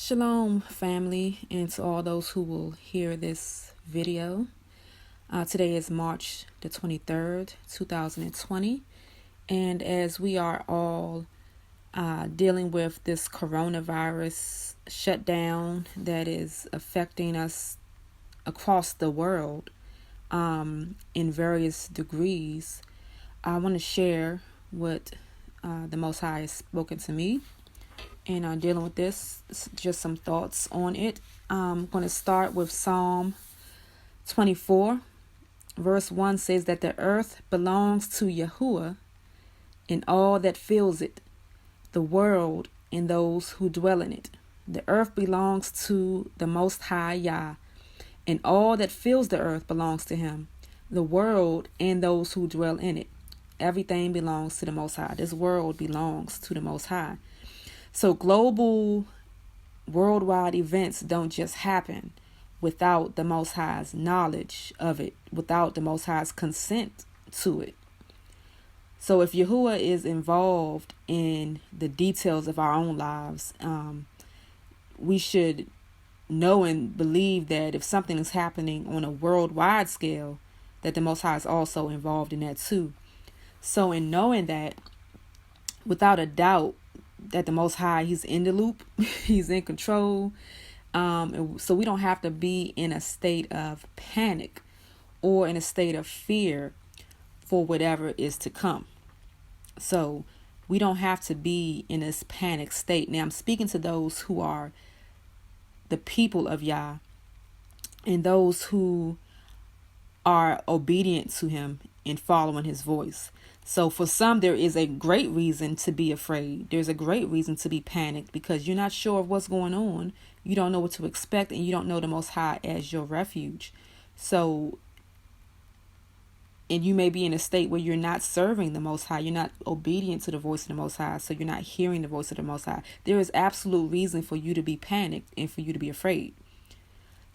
Shalom, family, and to all those who will hear this video. Today is March the 23rd, 2020, and as we are all dealing with this coronavirus shutdown that is affecting us across the world in various degrees, I want to share what the Most High has spoken to me. And dealing with this, just some thoughts on it. I'm going to start with Psalm 24. Verse 1 says that the earth belongs to Yahuah and all that fills it, the world and those who dwell in it. The earth belongs to the Most High Yah, and all that fills the earth belongs to him, the world and those who dwell in it. Everything belongs to the Most High. This world belongs to the Most High. So global, worldwide events don't just happen without the Most High's knowledge of it, without the Most High's consent to it. So if Yahuah is involved in the details of our own lives, we should know and believe that if something is happening on a worldwide scale, that the Most High is also involved in that too. So in knowing that, without a doubt, that the Most High, he's in the loop, he's in control. So we don't have to be in a state of panic or in a state of fear for whatever is to come. So we don't have to be in this panic state. Now I'm speaking to those who are the people of Yah and those who are obedient to him and following his voice. So for some, there is a great reason to be afraid. There's a great reason to be panicked because you're not sure of what's going on. You don't know what to expect, and you don't know the Most High as your refuge. So, and you may be in a state where you're not serving the Most High. You're not obedient to the voice of the Most High. So you're not hearing the voice of the Most High. There is absolute reason for you to be panicked and for you to be afraid.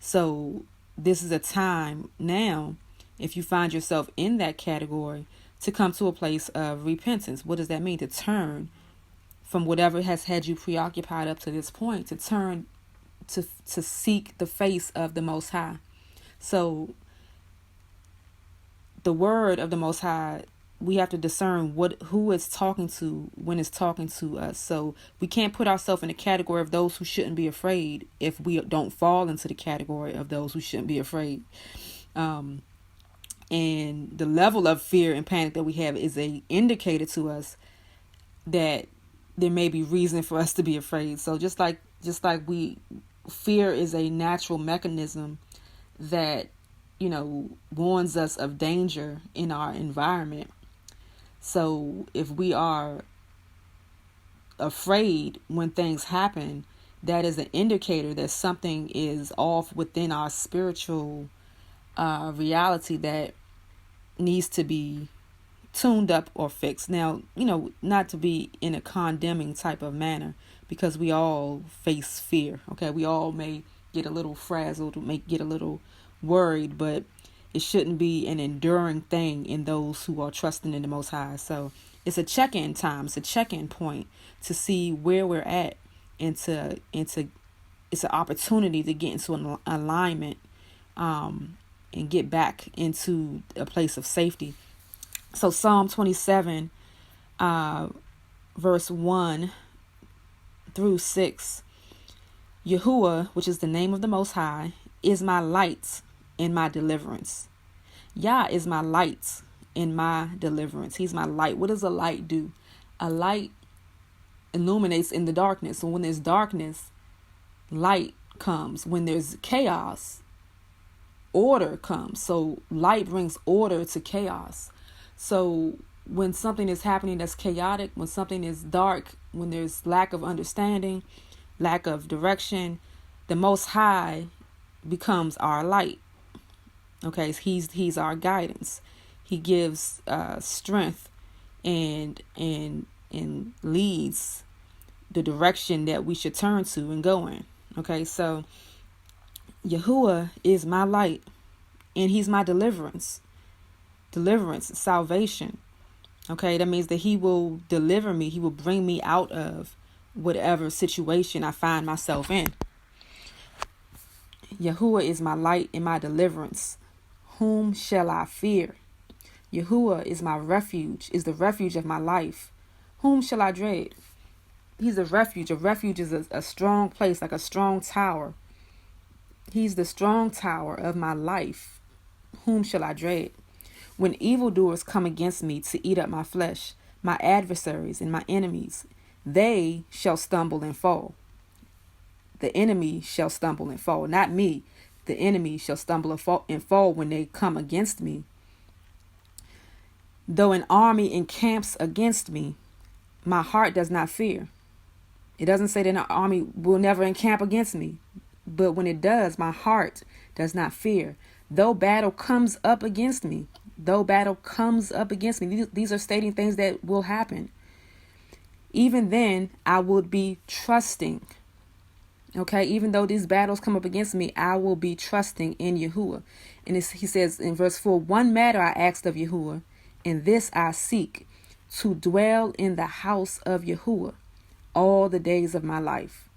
So this is a time now, if you find yourself in that category, to come to a place of repentance. What does that mean? To turn from whatever has had you preoccupied up to this point, to turn to seek the face of the Most High. So the word of the Most High, we have to discern who it's talking to when it's talking to us. So we can't put ourselves in the category of those who shouldn't be afraid if we don't fall into the category of those who shouldn't be afraid. And the level of fear and panic that we have is a indicator to us that there may be reason for us to be afraid. So just like fear is a natural mechanism that, warns us of danger in our environment. So if we are afraid when things happen, that is an indicator that something is off within our spiritual reality that needs to be tuned up or fixed. Now, not to be in a condemning type of manner, because we all face fear. Okay, we all may get a little frazzled, may get a little worried, but it shouldn't be an enduring thing in those who are trusting in the Most High. So it's a check-in time. It's a check-in point to see where we're at, and it's an opportunity to get into an alignment, and get back into a place of safety. So Psalm 27, verse 1 through 6. Yahuah, which is the name of the Most High, is my light and my deliverance. Yah is my light and my deliverance. He's my light. What does a light do? A light illuminates in the darkness. So when there's darkness, light comes. When there's chaos, order comes. So light brings order to chaos. So when something is happening that's chaotic, when something is dark, when there's lack of understanding, lack of direction, the Most High becomes our light. Okay, he's our guidance. He gives strength and leads the direction that we should turn to and go in. Okay, so Yahuah is my light, and he's my deliverance, salvation. Okay, that means that he will deliver me. He will bring me out of whatever situation I find myself in. Yahuah is my light and my deliverance. Whom shall I fear? Yahuah is my refuge, is the refuge of my life. Whom shall I dread? He's a refuge. A refuge is a strong place, like a strong tower. He's the strong tower of my life. Whom shall I dread? When evildoers come against me to eat up my flesh, my adversaries and my enemies, they shall stumble and fall. The enemy shall stumble and fall, not me. The enemy shall stumble and fall when they come against me. Though an army encamps against me, my heart does not fear. It doesn't say that an army will never encamp against me. But when it does, my heart does not fear. Though battle comes up against me, these are stating things that will happen. Even then, I would be trusting. Okay, even though these battles come up against me, I will be trusting in Yahuah. And he says in verse 4, one matter I asked of Yahuah, and this I seek, to dwell in the house of Yahuah all the days of my life.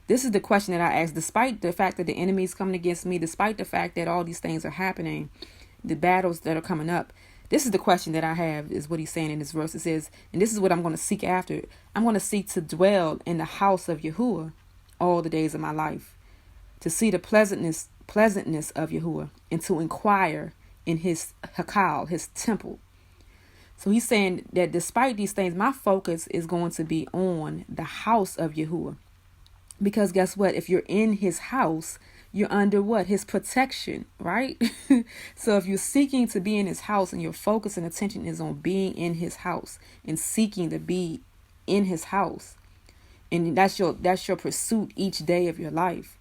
This is the question that I ask, despite the fact that the enemy is coming against me, despite the fact that all these things are happening, the battles that are coming up. This is the question that I have, is what he's saying in this verse. It says, and this is what I'm going to seek after. I'm going to seek to dwell in the house of Yahuah all the days of my life, to see the pleasantness of Yahuah, and to inquire in his Hakal, his temple. So he's saying that despite these things, my focus is going to be on the house of Yahuah. Because guess what? If you're in his house, you're under what? His protection, right? So if you're seeking to be in his house and your focus and attention is on being in his house and seeking to be in his house, and that's your pursuit each day of your life,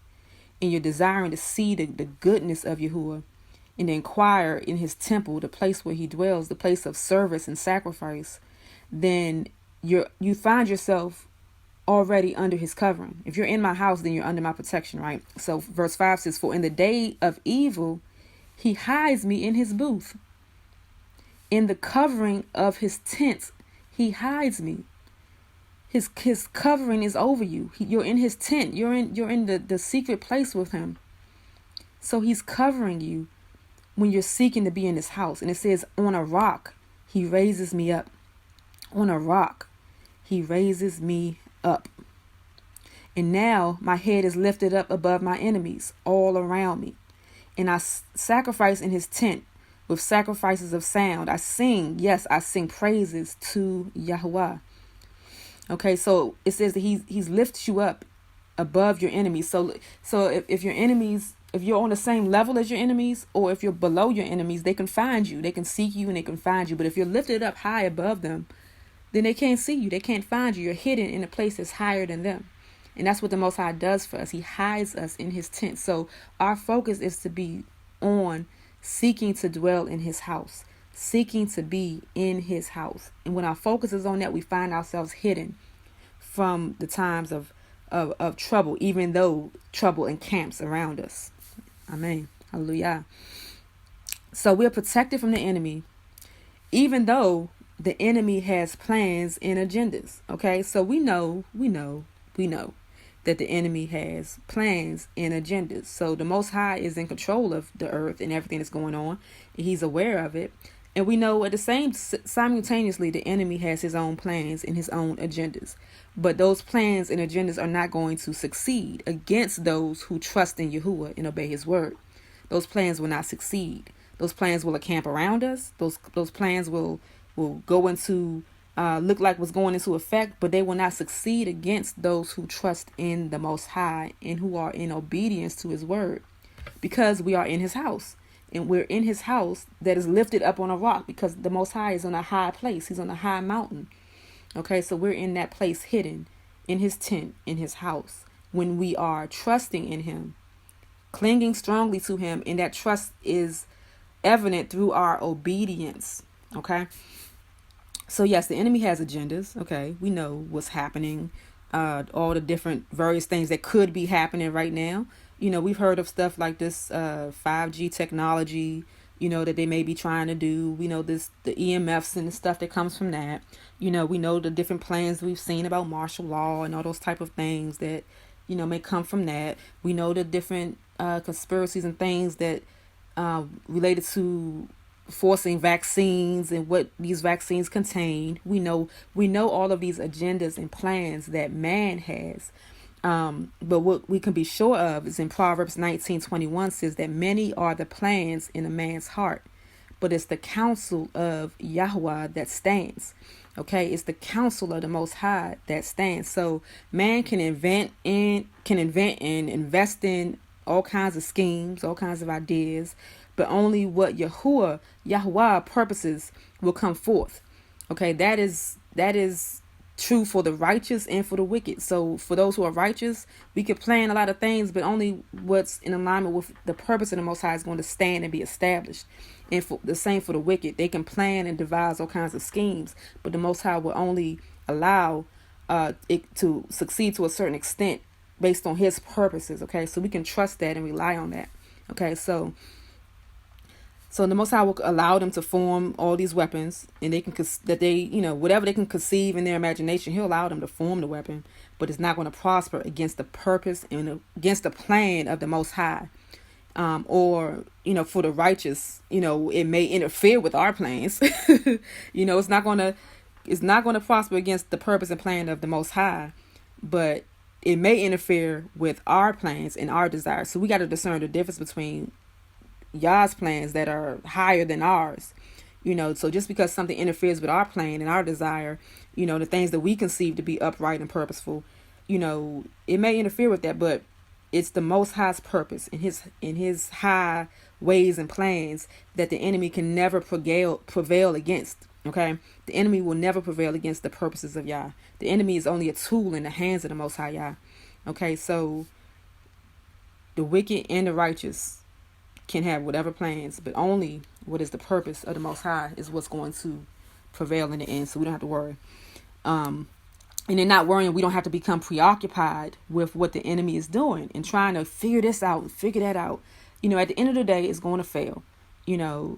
and you're desiring to see the goodness of Yahuah and to inquire in his temple, the place where he dwells, the place of service and sacrifice, then you find yourself already under his covering. If you're in my house, then you're under my protection, right? So verse 5 says, for in the day of evil, he hides me in his booth. In the covering of his tent, he hides me. His covering is over you. You're in his tent. You're in the secret place with him. So he's covering you when you're seeking to be in his house. And it says, on a rock, he raises me up. On a rock, he raises me up. And now my head is lifted up above my enemies all around me. And I sacrifice in his tent with sacrifices of sound. I sing praises to Yahuah. Okay, so it says that he's lifted you up above your enemies. So if your enemies, if you're on the same level as your enemies, or if you're below your enemies, they can find you. They can seek you and they can find you. But if you're lifted up high above them, then they can't see you. They can't find you. You're hidden in a place that's higher than them. And that's what the Most High does for us. He hides us in his tent. So our focus is to be on seeking to dwell in his house, seeking to be in his house. And when our focus is on that, we find ourselves hidden from the times of trouble, even though trouble encamps around us. Amen. Hallelujah. So we're protected from the enemy, even though the enemy has plans and agendas. Okay, so we know that the enemy has plans and agendas. So the Most High is in control of the earth and everything that's going on. He's aware of it. And we know at the simultaneously, the enemy has his own plans and his own agendas. But those plans and agendas are not going to succeed against those who trust in Yahuah and obey his word. Those plans will not succeed. Those plans will encamp around us. Those plans will go into look like what's going into effect, but they will not succeed against those who trust in the Most High and who are in obedience to his word, because we are in his house, and we're in his house that is lifted up on a rock, because the Most High is on a high place. He's on a high mountain. Okay, so we're in that place, hidden in his tent, in his house, when we are trusting in him, clinging strongly to him, and that trust is evident through our obedience. Okay. So yes, the enemy has agendas. Okay, we know what's happening, all the different various things that could be happening right now. We've heard of stuff like this 5G technology, that they may be trying to do. We know the EMFs and the stuff that comes from that. We know the different plans we've seen about martial law and all those type of things that, may come from that. We know the different conspiracies and things that related to forcing vaccines and what these vaccines contain. We know all of these agendas and plans that man has. But what we can be sure of is in Proverbs 19:21 says that many are the plans in a man's heart, but it's the counsel of Yahuah that stands. Okay, it's the counsel of the Most High that stands. So man can invent and invest in all kinds of schemes, all kinds of ideas, but only what Yahuah purposes will come forth. Okay, that is true for the righteous and for the wicked. So for those who are righteous, we could plan a lot of things, but only what's in alignment with the purpose of the Most High is going to stand and be established. And for the same for the wicked, they can plan and devise all kinds of schemes, but the Most High will only allow it to succeed to a certain extent based on His purposes. Okay, so we can trust that and rely on that. Okay, so the Most High will allow them to form all these weapons, and whatever they can conceive in their imagination, He'll allow them to form the weapon, but it's not going to prosper against the purpose and against the plan of the Most High. Or for the righteous, it may interfere with our plans. It's not going to prosper against the purpose and plan of the Most High, but it may interfere with our plans and our desires. So we got to discern the difference between Yah's plans that are higher than ours. So just because something interferes with our plan and our desire, the things that we conceive to be upright and purposeful, it may interfere with that, but it's the Most High's purpose in his high ways and plans that the enemy can never prevail against. Okay, the enemy will never prevail against the purposes of Yah. The enemy is only a tool in the hands of the Most High Yah. Okay, so the wicked and the righteous can have whatever plans, but only what is the purpose of the Most High is what's going to prevail in the end. So we don't have to worry. And in not worrying, we don't have to become preoccupied with what the enemy is doing and trying to figure this out and figure that out. At the end of the day, it's going to fail.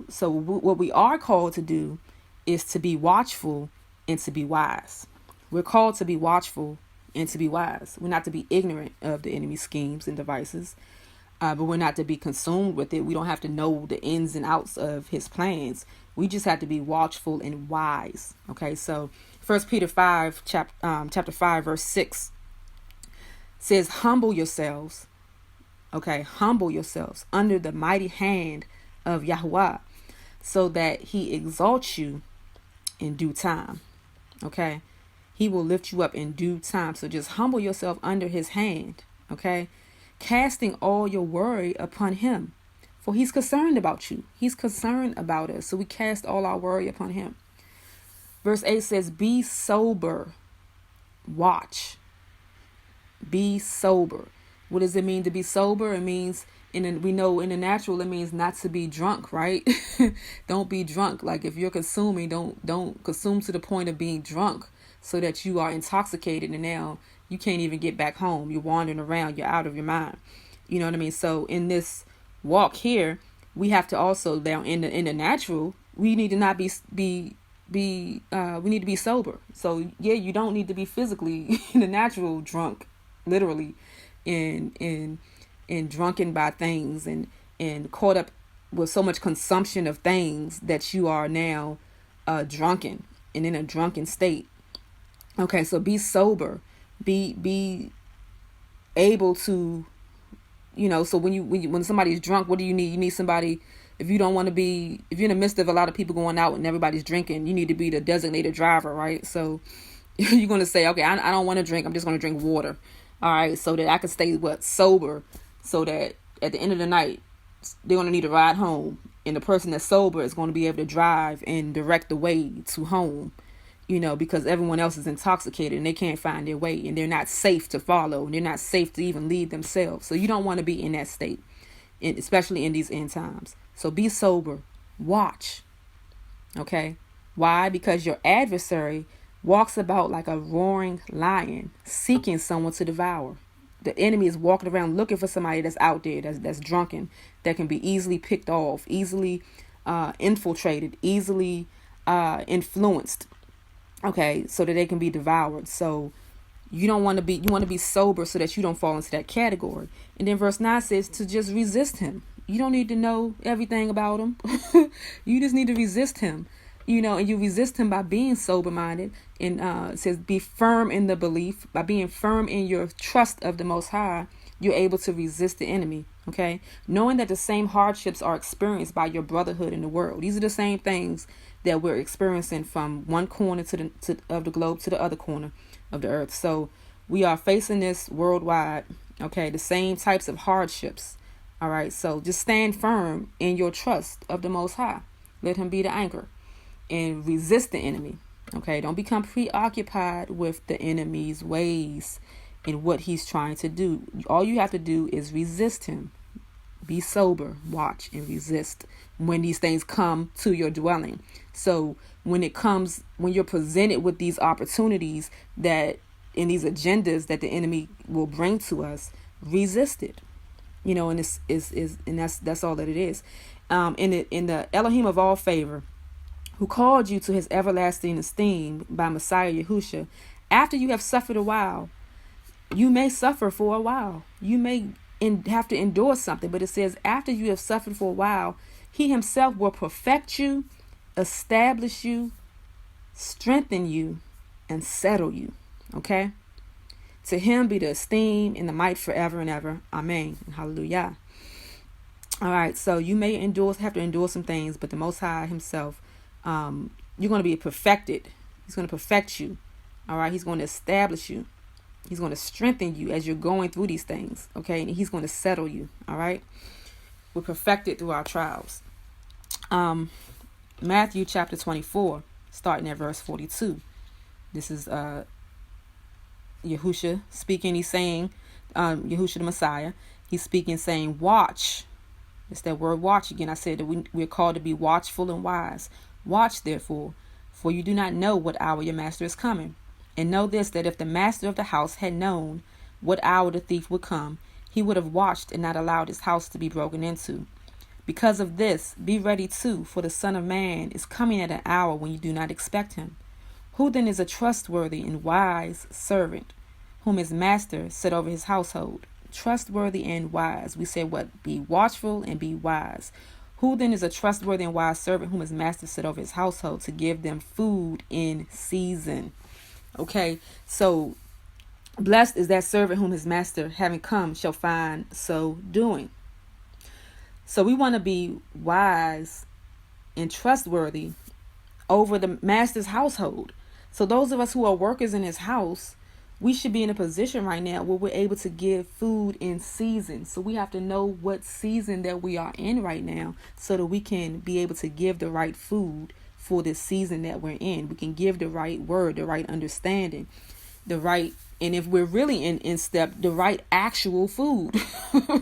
So what we are called to do is to be watchful and to be wise. We're called to be watchful and to be wise. We're not to be ignorant of the enemy's schemes and devices, but we're not to be consumed with it. We don't have to know the ins and outs of his plans. We just have to be watchful and wise. Okay, so 1 Peter 5, chapter 5, verse 6 says, humble yourselves. Okay, humble yourselves under the mighty hand of Yahuah, so that He exalts you in due time. Okay, He will lift you up in due time. So just humble yourself under His hand. Okay, casting all your worry upon Him, for He's concerned about you. He's concerned about us. So we cast all our worry upon Him. Verse 8 says, be sober, watch. Be sober. What does it mean to be sober? It means, we know in the natural, it means not to be drunk, right? Don't be drunk. Like if you're consuming, don't consume to the point of being drunk so that you are intoxicated and now you can't even get back home. You're wandering around. You're out of your mind. You know what I mean? So in this walk here, we have to also, down in the natural, we need to not we need to be sober. So yeah, you don't need to be physically in the natural drunk, literally, and drunken by things and caught up with so much consumption of things that you are now drunken and in a drunken state. Okay, so be sober, be able to, so when somebody's drunk, what do you need? You need somebody. If you don't want to be, if you're in the midst of a lot of people going out and everybody's drinking, you need to be the designated driver, right? So you're going to say, okay, I don't want to drink. I'm just going to drink water. All right. So that I can stay sober, so that at the end of the night, they're going to need a ride home. And the person that's sober is going to be able to drive and direct the way to home, because everyone else is intoxicated and they can't find their way and they're not safe to follow and they're not safe to even lead themselves. So you don't want to be in that state, especially in these end times. So be sober, watch. Okay. Why? Because your adversary walks about like a roaring lion, seeking someone to devour. The enemy is walking around looking for somebody that's out there, that's drunken, that can be easily picked off, easily infiltrated, easily influenced, okay, so that they can be devoured. So you want to be sober so that you don't fall into that category. And then verse 9 says to just resist him. You don't need to know everything about him. You just need to resist him, and you resist him by being sober-minded. And it says be firm in the belief. By being firm in your trust of the Most High, you're able to resist the enemy, okay? Knowing that the same hardships are experienced by your brotherhood in the world. These are the same things that we're experiencing from one corner of the globe to the other corner of the earth. So we are facing this worldwide, okay? The same types of hardships, all right? So just stand firm in your trust of the Most High. Let him be the anchor and resist the enemy, okay? Don't become preoccupied with the enemy's ways and what he's trying to do. All you have to do is resist him. Be sober, watch, and resist when these things come to your dwelling. So when you're presented with these opportunities that in these agendas that the enemy will bring to us, resist it. And this is and that's all that it is. In the Elohim of all favor, who called you to his everlasting esteem by Messiah Yahusha, after you have suffered a while. You may suffer for a while. You may have to endure something, but it says after you have suffered for a while, he himself will perfect you, establish you, strengthen you, and settle you. Okay? To him be the esteem and the might forever and ever. Amen. Hallelujah. All right, so you may have to endure some things, but the Most High himself, you're going to be perfected. He's going to perfect you. All right, he's going to establish you. He's going to strengthen you as you're going through these things, okay? And he's going to settle you, all right? We're perfected through our trials. Matthew chapter 24, starting at verse 42. This is Yahusha speaking. He's saying, Yahusha the Messiah, he's speaking, saying, watch. It's that word watch again. I said that we're called to be watchful and wise. Watch, therefore, for you do not know what hour your master is coming. And know this, that if the master of the house had known what hour the thief would come, he would have watched and not allowed his house to be broken into. Because of this, be ready too, for the Son of Man is coming at an hour when you do not expect him. Who then is a trustworthy and wise servant, whom his master set over his household? Trustworthy and wise. We said what? Be watchful and be wise. Who then is a trustworthy and wise servant, whom his master set over his household to give them food in season? Okay, so blessed is that servant whom his master, having come, shall find so doing. So we want to be wise and trustworthy over the master's household. So those of us who are workers in his house, we should be in a position right now where we're able to give food in season. So we have to know what season that we are in right now so that we can be able to give the right food for this season that we're in. We can give the right word, the right understanding, and if we're really in step, the right actual food.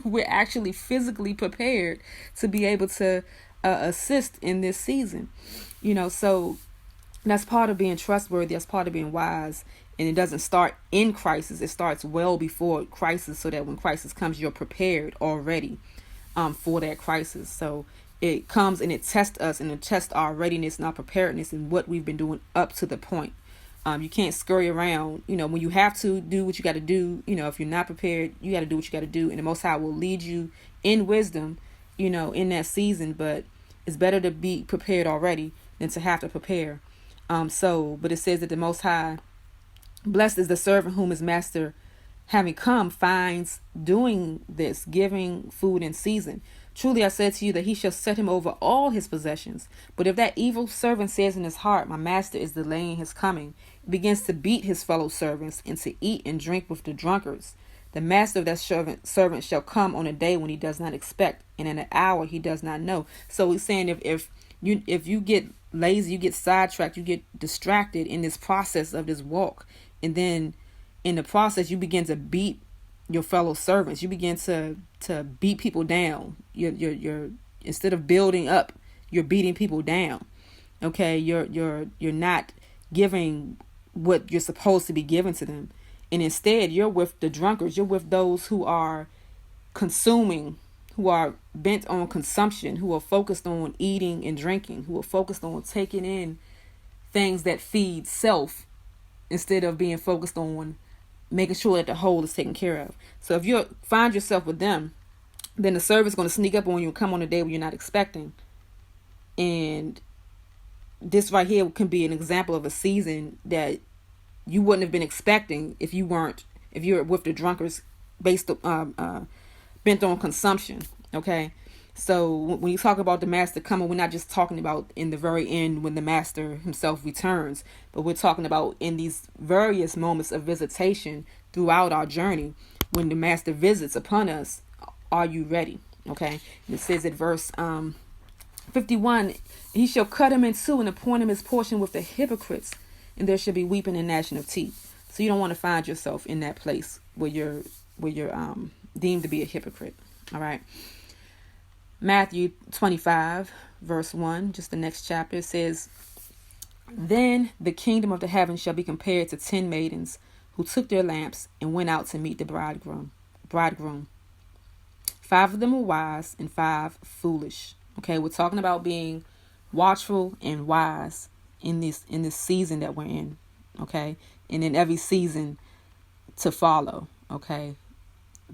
We're actually physically prepared to be able to assist in this season. So that's part of being trustworthy. That's part of being wise. And it doesn't start in crisis. It starts well before crisis, so that when crisis comes, you're prepared already for that crisis. So it comes and it tests us, and it tests our readiness and our preparedness and what we've been doing up to the point. You can't scurry around. When you have to do what you got to do, if you're not prepared, you got to do what you got to do. And the Most High will lead you in wisdom, in that season. But it's better to be prepared already than to have to prepare. But it says that the Most High, blessed is the servant whom his master, having come, finds doing this, giving food in season. Truly I said to you that he shall set him over all his possessions. But if that evil servant says in his heart, my master is delaying his coming, begins to beat his fellow servants and to eat and drink with the drunkards, the master of that servant shall come on a day when he does not expect, and in an hour he does not know. So he's saying if you get lazy, you get sidetracked, you get distracted in this process of this walk, and then in the process you begin to beat your fellow servants, you begin to beat people down. You're instead of building up, you're beating people down. Okay, you're not giving what you're supposed to be giving to them, and instead you're with the drunkards. You're with those who are consuming who are bent on consumption, who are focused on eating and drinking, who are focused on taking in things that feed self instead of being focused on making sure that the whole is taken care of. So if you find yourself with them, then the service is going to sneak up on you and come on a day when you're not expecting. And this right here can be an example of a season that you wouldn't have been expecting if you're with the drunkards bent on consumption. Okay, so when you talk about the master coming, we're not just talking about in the very end when the master himself returns, but we're talking about in these various moments of visitation throughout our journey. When the master visits upon us, are you ready? Okay, and it says at verse 51, he shall cut him in two and appoint him his portion with the hypocrites, and there shall be weeping and gnashing of teeth. So you don't want to find yourself in that place where you're deemed to be a hypocrite. All right. Matthew 25 verse 1, just the next chapter, says, then the kingdom of the heavens shall be compared to 10 maidens who took their lamps and went out to meet the bridegroom. 5 of them were wise and 5 foolish. Okay, we're talking about being watchful and wise in this season that we're in. Okay, and in every season to follow. Okay,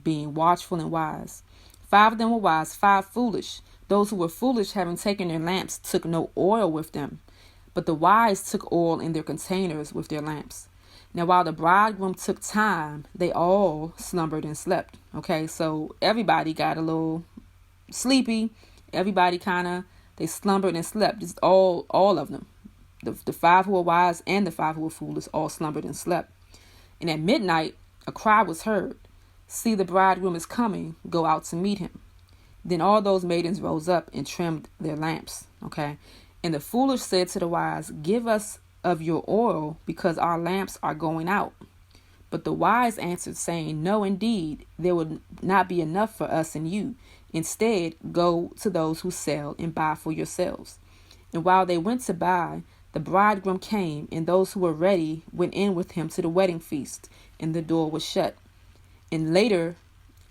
being watchful and wise. 5 of them were wise, 5 foolish. Those who were foolish, having taken their lamps, took no oil with them. But the wise took oil in their containers with their lamps. Now, while the bridegroom took time, they all slumbered and slept. Okay, so everybody got a little sleepy. Everybody they slumbered and slept. Just all of them. The 5 who were wise and the 5 who were foolish all slumbered and slept. And at midnight, a cry was heard. See, the bridegroom is coming. Go out to meet him. Then all those maidens rose up and trimmed their lamps. Okay. And the foolish said to the wise, give us of your oil, because our lamps are going out. But the wise answered, saying, no, indeed, there would not be enough for us and you. Instead, go to those who sell and buy for yourselves. And while they went to buy, the bridegroom came, and those who were ready went in with him to the wedding feast, and the door was shut. And later,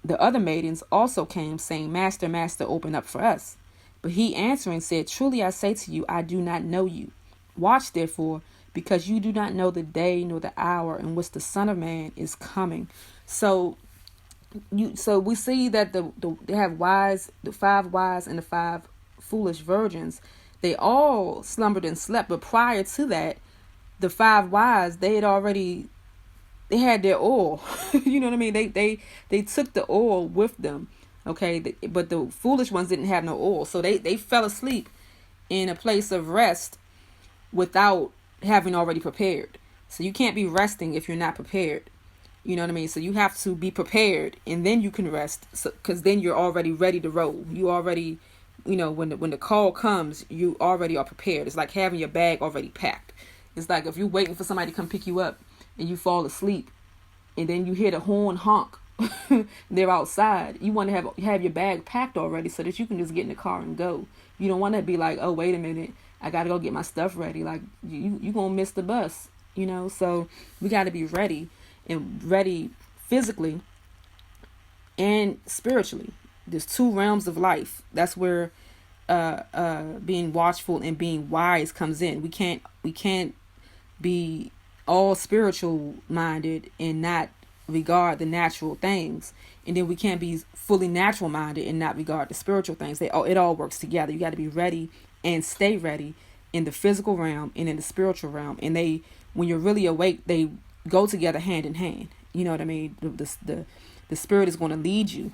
the other maidens also came, saying, Master, Master, open up for us. But he answering said, truly I say to you, I do not know you. Watch therefore, because you do not know the day nor the hour in which the Son of Man is coming. So we see that they have wise, the 5 wise and the 5 foolish virgins. They all slumbered and slept, but prior to that, the 5 wise, they had their oil. You know what I mean? They took the oil with them. Okay, but the foolish ones didn't have no oil, so they fell asleep in a place of rest without having already prepared. So you can't be resting if you're not prepared. You know what I mean? So you have to be prepared, and then you can rest. So, because then you're already ready to roll. You already, when the call comes, you already are prepared. It's like having your bag already packed. It's like if you're waiting for somebody to come pick you up, and you fall asleep, and then you hear the horn honk. They're outside. You want to have your bag packed already so that you can just get in the car and go. You don't want to be like, oh, wait a minute, I got to go get my stuff ready. Like you going to miss the bus, So we got to be ready, and ready physically and spiritually. There's 2 realms of life. That's where being watchful and being wise comes in. We can't be all spiritual minded and not regard the natural things, and then we can't be fully natural minded and not regard the spiritual things. It all works together. You got to be ready and stay ready in the physical realm and in the spiritual realm, and when you're really awake, they go together hand in hand. You know what I mean? The spirit is going to lead you.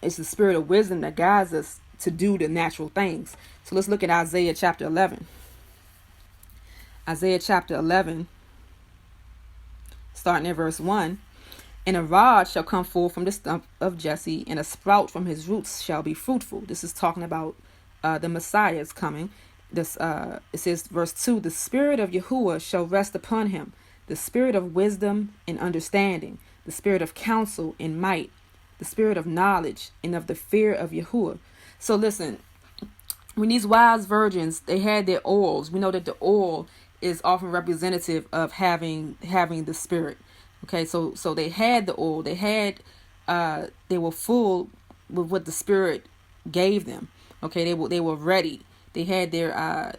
It's the spirit of wisdom that guides us to do the natural things. So let's look at Isaiah chapter 11. Isaiah chapter 11, starting at verse 1. And a rod shall come forth from the stump of Jesse, and a sprout from his roots shall be fruitful. This is talking about the Messiah is coming. It says, verse 2, the spirit of Yahuah shall rest upon him, the spirit of wisdom and understanding, the spirit of counsel and might, the spirit of knowledge and of the fear of Yahuah. So listen, when these wise virgins, they had their oils, we know that the oil is often representative of having the spirit. Okay, so they had the oil, they were full with what the Spirit gave them. Okay, they were ready. They had their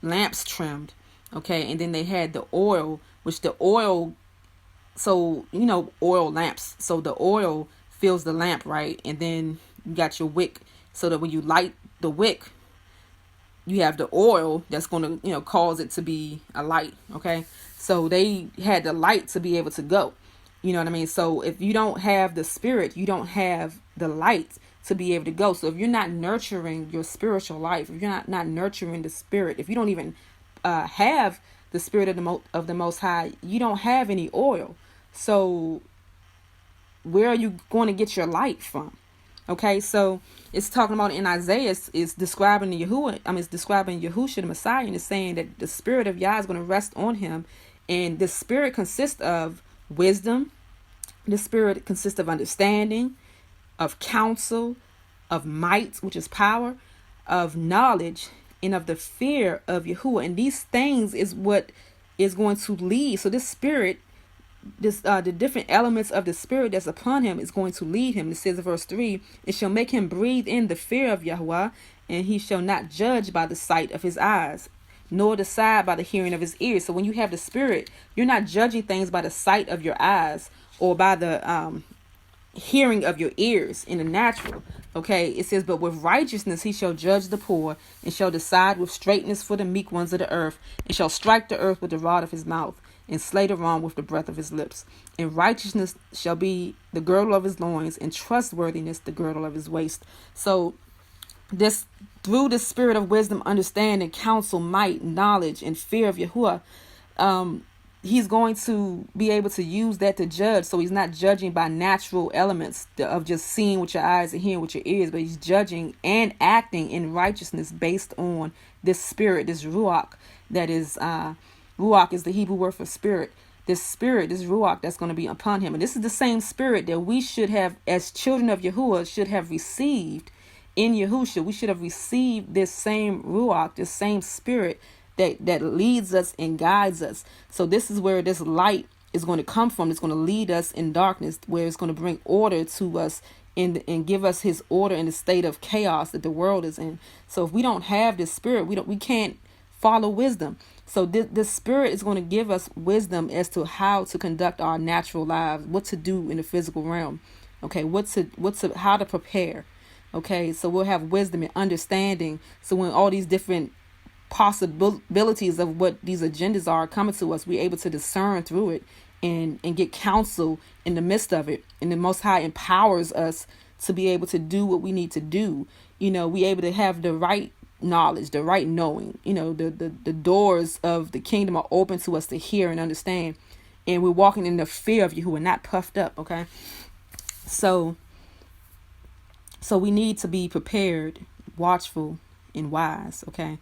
lamps trimmed. Okay, and then they had the oil, which the oil, so oil lamps. So the oil fills the lamp, right? And then you got your wick, so that when you light the wick, you have the oil that's going to cause it to be a light. Okay, so they had the light to be able to go. You know what I mean? So if you don't have the Spirit, you don't have the light to be able to go. So if you're not nurturing your spiritual life, if you're not nurturing the Spirit, if you don't even have the Spirit of the Most High, you don't have any oil. So where are you going to get your light from? Okay, so it's talking about in Isaiah, it's describing Yahuah. It's describing Yahusha, the Messiah, and it's saying that the Spirit of Yah is going to rest on him. And the Spirit consists of wisdom. The Spirit consists of understanding, of counsel, of might, which is power, of knowledge, and of the fear of Yahuah. And these things is what is going to lead. So this Spirit, the different elements of the Spirit that's upon him is going to lead him. It says in verse 3, it shall make him breathe in the fear of Yahuah, and he shall not judge by the sight of his eyes, nor decide by the hearing of his ears. So when you have the Spirit, you're not judging things by the sight of your eyes or by the hearing of your ears in the natural. Okay, it says, but with righteousness he shall judge the poor, and shall decide with straightness for the meek ones of the earth, and shall strike the earth with the rod of his mouth, and slay the wrong with the breath of his lips. And righteousness shall be the girdle of his loins, and trustworthiness the girdle of his waist. So this, through the Spirit of wisdom, understanding, counsel, might, knowledge, and fear of Yahuah, he's going to be able to use that to judge. So he's not judging by natural elements of just seeing with your eyes and hearing with your ears, but he's judging and acting in righteousness based on this Spirit, this Ruach. That is, Ruach is the Hebrew word for spirit. This Spirit, this Ruach that's going to be upon him. And this is the same Spirit that we should have, as children of Yahuah, should have received in Yahusha. We should have received this same Ruach, this same Spirit that leads us and guides us. So this is where this light is going to come from. It's going to lead us in darkness, where it's going to bring order to us and give us his order in the state of chaos that the world is in. So if we don't have this Spirit, we can't follow wisdom. So this Spirit is going to give us wisdom as to how to conduct our natural lives, what to do in the physical realm. Okay, how to prepare. Okay, so we'll have wisdom and understanding. So when all these different possibilities of what these agendas are coming to us, we're able to discern through it and get counsel in the midst of it. And the Most High empowers us to be able to do what we need to do. We able to have the right knowledge, the right knowing. The doors of the kingdom are open to us to hear and understand. And we're walking in the fear of Yahuah, not puffed up. Okay, so we need to be prepared, watchful, and wise. Okay,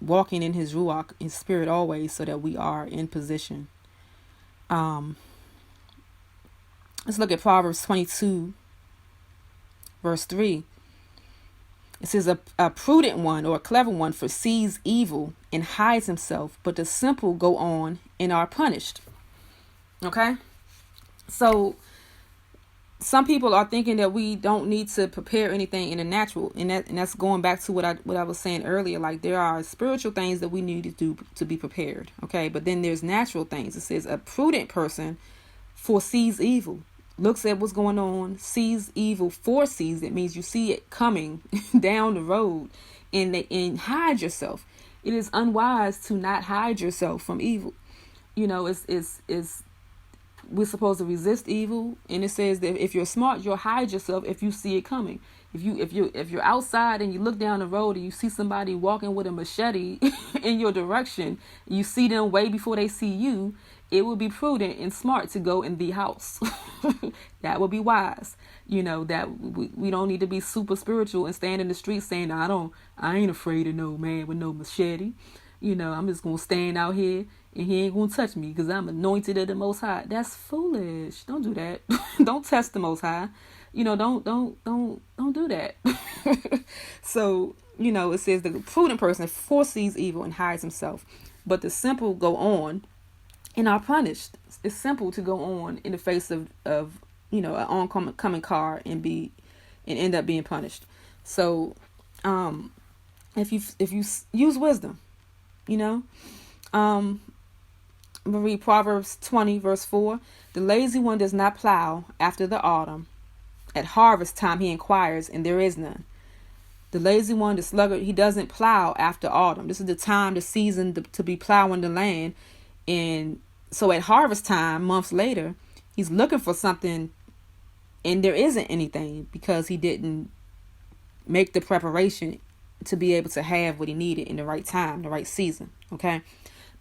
walking in his Ruach, his Spirit always, so that we are in position. Let's look at Proverbs 22, verse 3. It says, a prudent one or a clever one foresees evil and hides himself, but the simple go on and are punished. Okay? So some people are thinking that we don't need to prepare anything in the natural, and that's going back to what I was saying earlier. Like, there are spiritual things that we need to do to be prepared, okay? But then there's natural things. It says a prudent person foresees evil, looks at what's going on, sees evil, foresees. It means you see it coming down the road, and hide yourself. It is unwise to not hide yourself from evil. It's we're supposed to resist evil, and it says that if you're smart, you'll hide yourself if you see it coming. If you're outside and you look down the road and you see somebody walking with a machete in your direction, you see them way before they see you, it would be prudent and smart to go in the house. That would be wise. That we don't need to be super spiritual and stand in the street saying, I ain't afraid of no man with no machete. I'm just gonna stand out here and he ain't gonna touch me because I'm anointed of the Most High. That's foolish. Don't do that. Don't test the Most High. Don't do that. So, it says the prudent person foresees evil and hides himself, but the simple go on and are punished. It's simple to go on in the face of an oncoming car and end up being punished. So, if you use wisdom, I'm gonna read Proverbs 20 verse 4. The lazy one does not plow after the autumn. At harvest time he inquires, and there is none. The lazy one, the sluggard, he doesn't plow after autumn. This is the time, the season to be plowing the land. And so at harvest time, months later, he's looking for something, and there isn't anything because he didn't make the preparation to be able to have what he needed in the right time, the right season. Okay.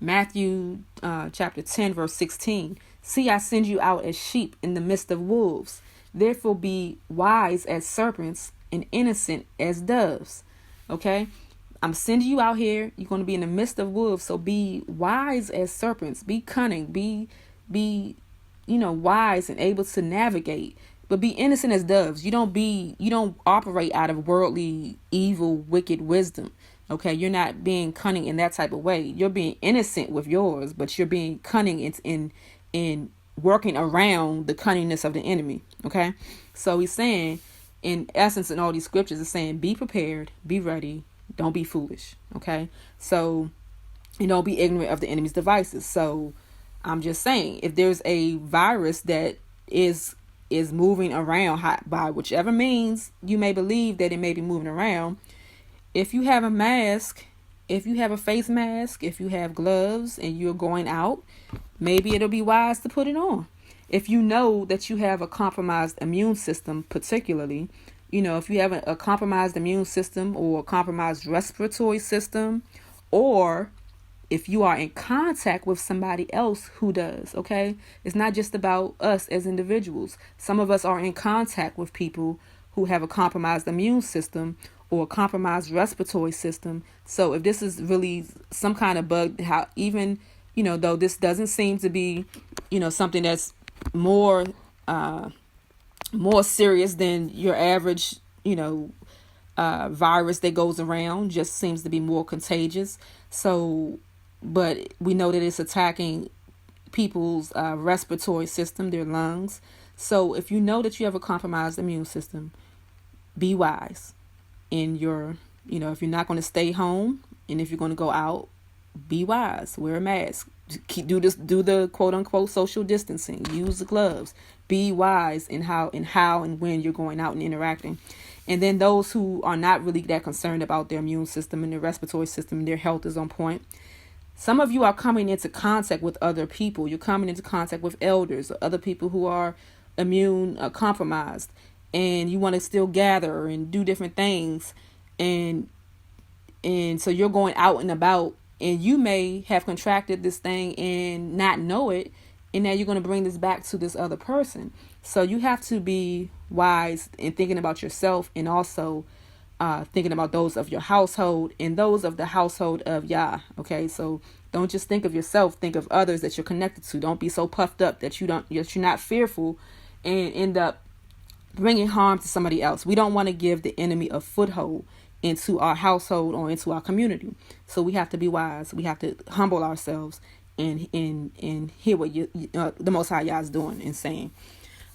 Matthew chapter 10, verse 16. See, I send you out as sheep in the midst of wolves. Therefore be wise as serpents and innocent as doves. Okay. I'm sending you out here. You're going to be in the midst of wolves. So be wise as serpents. Be cunning. Be wise and able to navigate. But be innocent as doves. You don't operate out of worldly, evil, wicked wisdom. Okay. You're not being cunning in that type of way. You're being innocent with yours, but you're being cunning in working around the cunningness of the enemy. Okay. So he's saying, in essence, in all these scriptures, it's saying, be prepared, be ready, don't be foolish. Okay. So, don't be ignorant of the enemy's devices. So I'm just saying, if there's a virus that is moving around by whichever means you may believe that it may be moving around, if you have a mask, if you have a face mask, if you have gloves and you're going out, maybe it'll be wise to put it on. If you know that you have a compromised immune system, particularly, if you have a compromised immune system or a compromised respiratory system, or if you are in contact with somebody else who does, okay? It's not just about us as individuals. Some of us are in contact with people who have a compromised immune system or a compromised respiratory system. So if this is really some kind of bug, how even, though this doesn't seem to be, something that's more serious than your average, virus that goes around, just seems to be more contagious. So, but we know that it's attacking people's respiratory system, their lungs. So if you know that you have a compromised immune system, be wise in your, if you're not going to stay home and if you're going to go out, be wise, wear a mask, do the quote unquote social distancing, use the gloves, be wise in how and when you're going out and interacting. And then those who are not really that concerned about their immune system and their respiratory system and their health is on point. Some of you are coming into contact with other people. You're coming into contact with elders or other people who are immune compromised, and you want to still gather and do different things. And so you're going out and about, and you may have contracted this thing and not know it. And now you're going to bring this back to this other person. So you have to be wise in thinking about yourself, and also thinking about those of your household and those of the household of Yah. Okay, so don't just think of yourself, think of others that you're connected to. Don't be so puffed up that you're not fearful and end up bringing harm to somebody else. We don't want to give the enemy a foothold into our household or into our community. So we have to be wise. We have to humble ourselves and hear what the Most High Yah is doing and saying.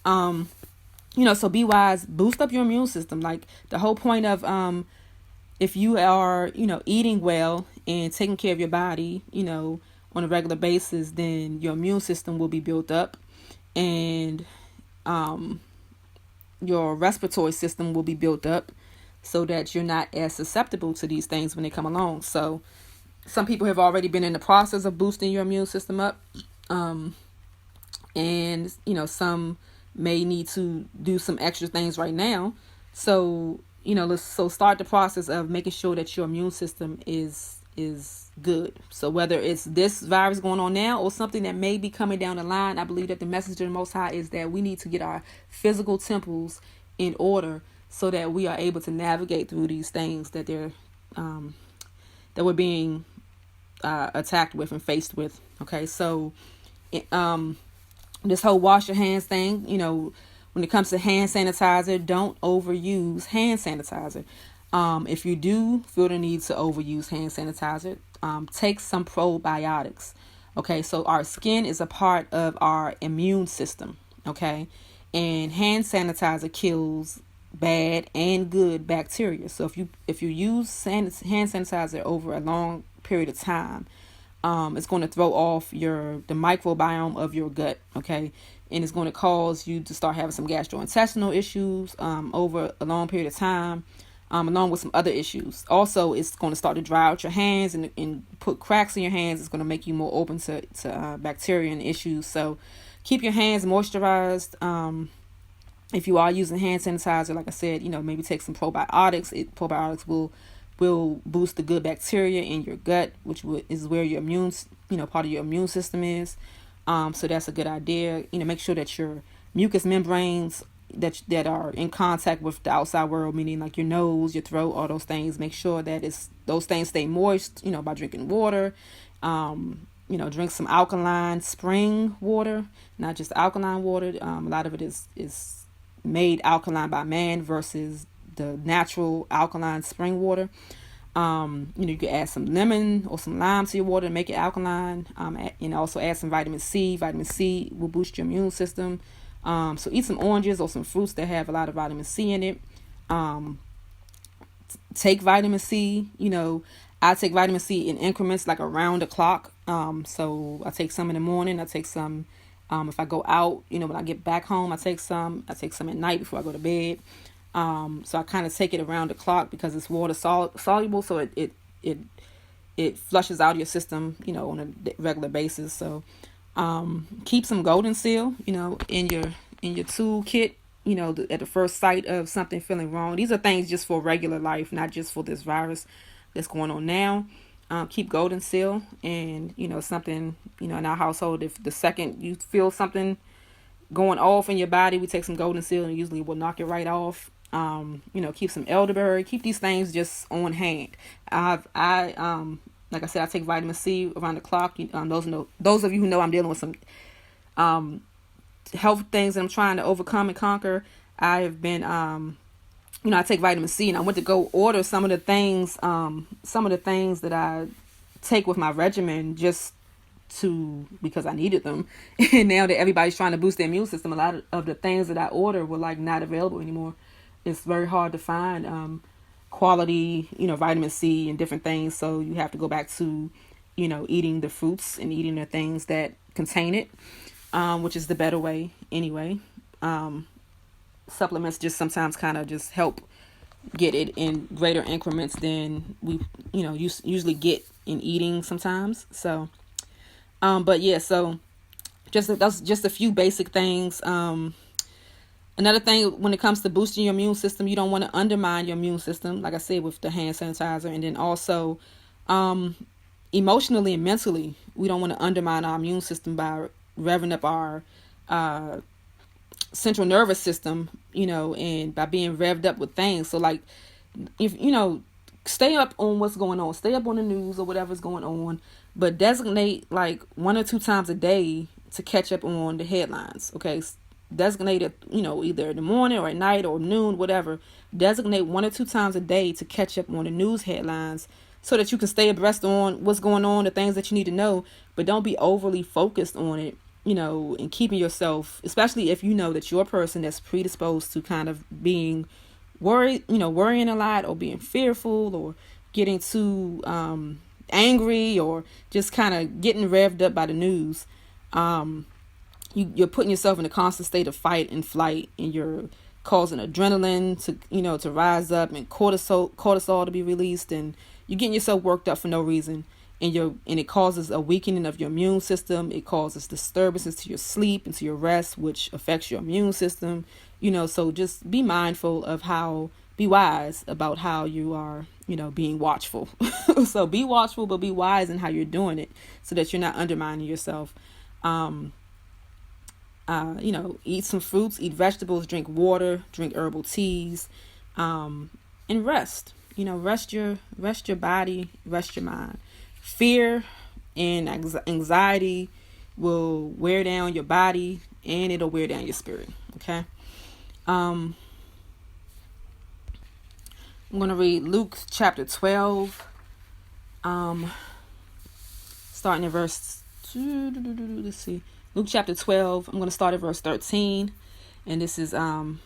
So be wise, boost up your immune system. Like the whole point of if you are, eating well and taking care of your body, on a regular basis, then your immune system will be built up, and your respiratory system will be built up, so that you're not as susceptible to these things when they come along. So some people have already been in the process of boosting your immune system up. And, some may need to do some extra things right now. So, let's start the process of making sure that your immune system is good. So whether it's this virus going on now or something that may be coming down the line, I believe that the message of the Most High is that we need to get our physical temples in order, so that we are able to navigate through these things that that we're being attacked with and faced with. Okay, so this whole wash your hands thing, when it comes to hand sanitizer, don't overuse hand sanitizer. If you do feel the need to overuse hand sanitizer, take some probiotics. Okay, so our skin is a part of our immune system. Okay. And hand sanitizer kills bad and good bacteria. So if you use hand sanitizer over a long period of time, it's going to throw off the microbiome of your gut. Okay. And it's going to cause you to start having some gastrointestinal issues over a long period of time, along with some other issues. Also, it's going to start to dry out your hands and put cracks in your hands. It's going to make you more open to bacteria and issues. So keep your hands moisturized. If you are using hand sanitizer, like I said, maybe take some probiotics. Probiotics will boost the good bacteria in your gut, which is where your part of your immune system is. So that's a good idea. Make sure that your mucous membranes that are in contact with the outside world, meaning like your nose, your throat, all those things, make sure that those things stay moist, by drinking water. Drink some alkaline spring water, not just alkaline water. A lot of it is made alkaline by man versus the natural alkaline spring water. You can add some lemon or some lime to your water to make it alkaline. Also add some vitamin C. Vitamin C will boost your immune system. So eat some oranges or some fruits that have a lot of vitamin C in it. Take vitamin C. I take vitamin C in increments, like around the clock. So I take some in the morning. I take some if I go out. When I get back home, I take some. I take some at night before I go to bed. So I kind of take it around the clock because it's water soluble, so it flushes out your system, on a regular basis. So keep some golden seal, in your toolkit, at the first sight of something feeling wrong. These are things just for regular life, not just for this virus that's going on now. Keep golden seal, and something, in our household, if the second you feel something going off in your body, we take some golden seal and usually we'll knock it right off. Keep some elderberry. Keep these things just on hand. Like I said, I take vitamin C around the clock. Those of you who know I'm dealing with some health things that I'm trying to overcome and conquer. I have been, I take vitamin C, and I went to go order some of the things that I take with my regimen because I needed them. And now that everybody's trying to boost their immune system, a lot of the things that I order were like not available anymore. It's very hard to find quality, vitamin C and different things. So you have to go back to, eating the fruits and eating the things that contain it, which is the better way anyway. Supplements just sometimes kind of just help get it in greater increments than we, usually get in eating sometimes. So, but yeah, so that's just a few basic things. Another thing, when it comes to boosting your immune system, you don't want to undermine your immune system, like I said, with the hand sanitizer. And then also, emotionally and mentally, we don't want to undermine our immune system by revving up our central nervous system, and by being revved up with things. So like, if, stay up on what's going on, stay up on the news or whatever's going on, but designate like 1 or 2 times a day to catch up on the headlines. Okay. Designate it, either in the morning or at night or noon, whatever. Designate 1 or 2 times a day to catch up on the news headlines so that you can stay abreast on what's going on, the things that you need to know, but don't be overly focused on it, and keeping yourself, especially if you know that you're a person that's predisposed to kind of being worried, worrying a lot or being fearful or getting too angry or just kind of getting revved up by the news. You're putting yourself in a constant state of fight and flight, and you're causing adrenaline to rise up and cortisol to be released, and you're getting yourself worked up for no reason, and it causes a weakening of your immune system. It causes disturbances to your sleep and to your rest, which affects your immune system. So just be mindful of be wise about how you are, being watchful. So be watchful, but be wise in how you're doing it so that you're not undermining yourself. Eat some fruits, eat vegetables, drink water, drink herbal teas, and rest. Rest your body, rest your mind. Fear and anxiety will wear down your body, and it'll wear down your spirit. Okay. I'm going to read Luke chapter 12, starting in verse 2. Let's see. Luke chapter 12, I'm going to start at verse 13. And this is Yahusha.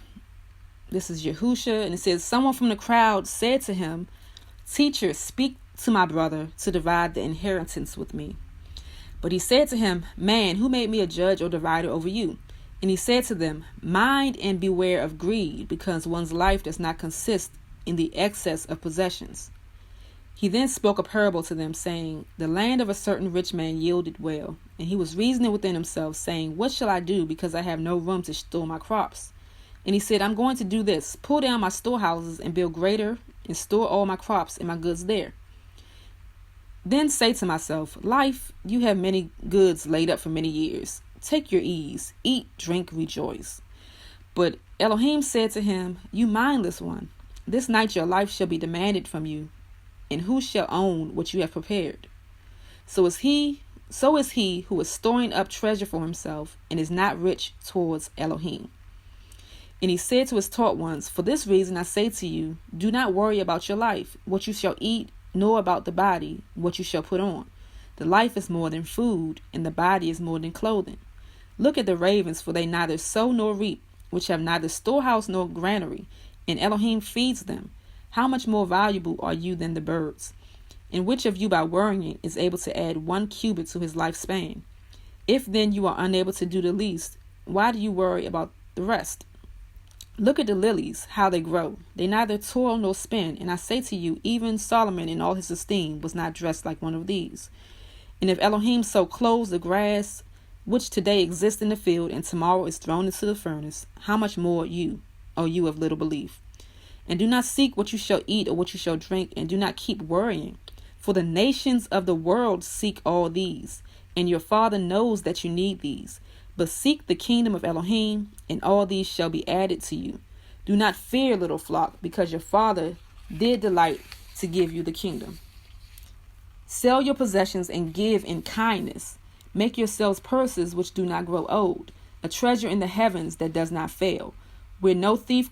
And it says, someone from the crowd said to him, Teacher, speak to my brother to divide the inheritance with me. But he said to him, Man, who made me a judge or divider over you? And he said to them, Mind and beware of greed, because one's life does not consist in the excess of possessions. He then spoke a parable to them, saying, The land of a certain rich man yielded well. And he was reasoning within himself, saying, What shall I do, because I have no room to store my crops? And he said, I'm going to do this, pull down my storehouses and build greater, and store all my crops and my goods there. Then say to myself, Life, you have many goods laid up for many years. Take your ease, eat, drink, rejoice. But Elohim said to him, You mindless one, this night your life shall be demanded from you, and who shall own what you have prepared? So is he who is storing up treasure for himself and is not rich towards Elohim. And he said to his taught ones, For this reason I say to you, do not worry about your life, what you shall eat, nor about the body, what you shall put on. The life is more than food, and the body is more than clothing. Look at the ravens, for they neither sow nor reap, which have neither storehouse nor granary, and Elohim feeds them. How much more valuable are you than the birds? And which of you by worrying is able to add 1 cubit to his lifespan? If then you are unable to do the least, why do you worry about the rest? Look at the lilies, how they grow. They neither toil nor spin. And I say to you, even Solomon in all his esteem was not dressed like one of these. And if Elohim so clothes the grass, which today exists in the field and tomorrow is thrown into the furnace, how much more you, O you of little belief? And do not seek what you shall eat or what you shall drink, and do not keep worrying. For the nations of the world seek all these, and your Father knows that you need these. But seek the kingdom of Elohim, and all these shall be added to you. Do not fear, little flock, because your Father did delight to give you the kingdom. Sell your possessions and give in kindness. Make yourselves purses which do not grow old, a treasure in the heavens that does not fail, where no thief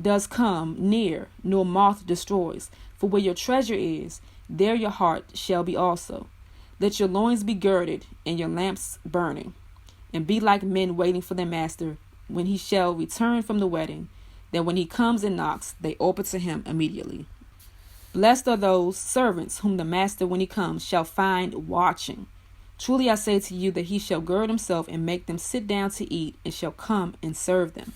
does come near, nor moth destroys. For where your treasure is, there your heart shall be also. Let your loins be girded, and your lamps burning, and be like men waiting for their master, when he shall return from the wedding, that when he comes and knocks, they open to him immediately. Blessed are those servants whom the master, when he comes, shall find watching. Truly I say to you that he shall gird himself and make them sit down to eat, and shall come and serve them.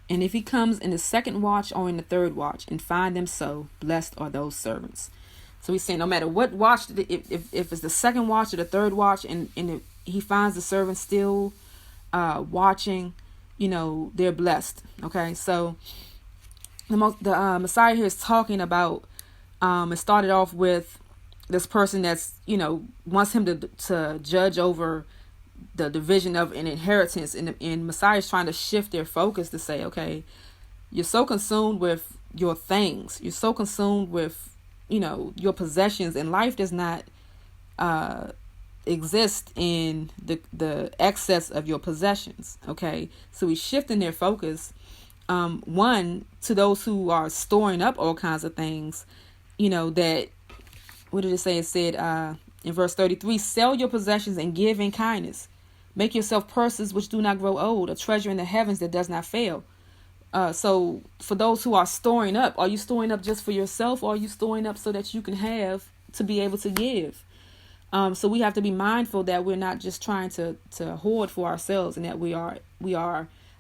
And if he comes in the second watch or in the third watch and find them so, blessed are those servants. So he's saying no matter what watch, if it's the second watch or the third watch, and if he finds the servant still watching, they're blessed. Okay, so the Messiah here is talking about, it started off with this person that's, wants him to judge over the division of an inheritance, and Messiah is trying to shift their focus to say, okay, you're so consumed with your things, you're so consumed with your possessions, and life does not exist in the excess of your possessions. Okay, so he's shifting their focus, one, to those who are storing up all kinds of things, that, what did it say? It said in verse 33, sell your possessions and give in kindness. Make yourself purses which do not grow old, a treasure in the heavens that does not fail. So for those who are storing up, are you storing up just for yourself, or are you storing up so that you can have to be able to give? So we have to be mindful that we're not just trying to hoard for ourselves, and that we are.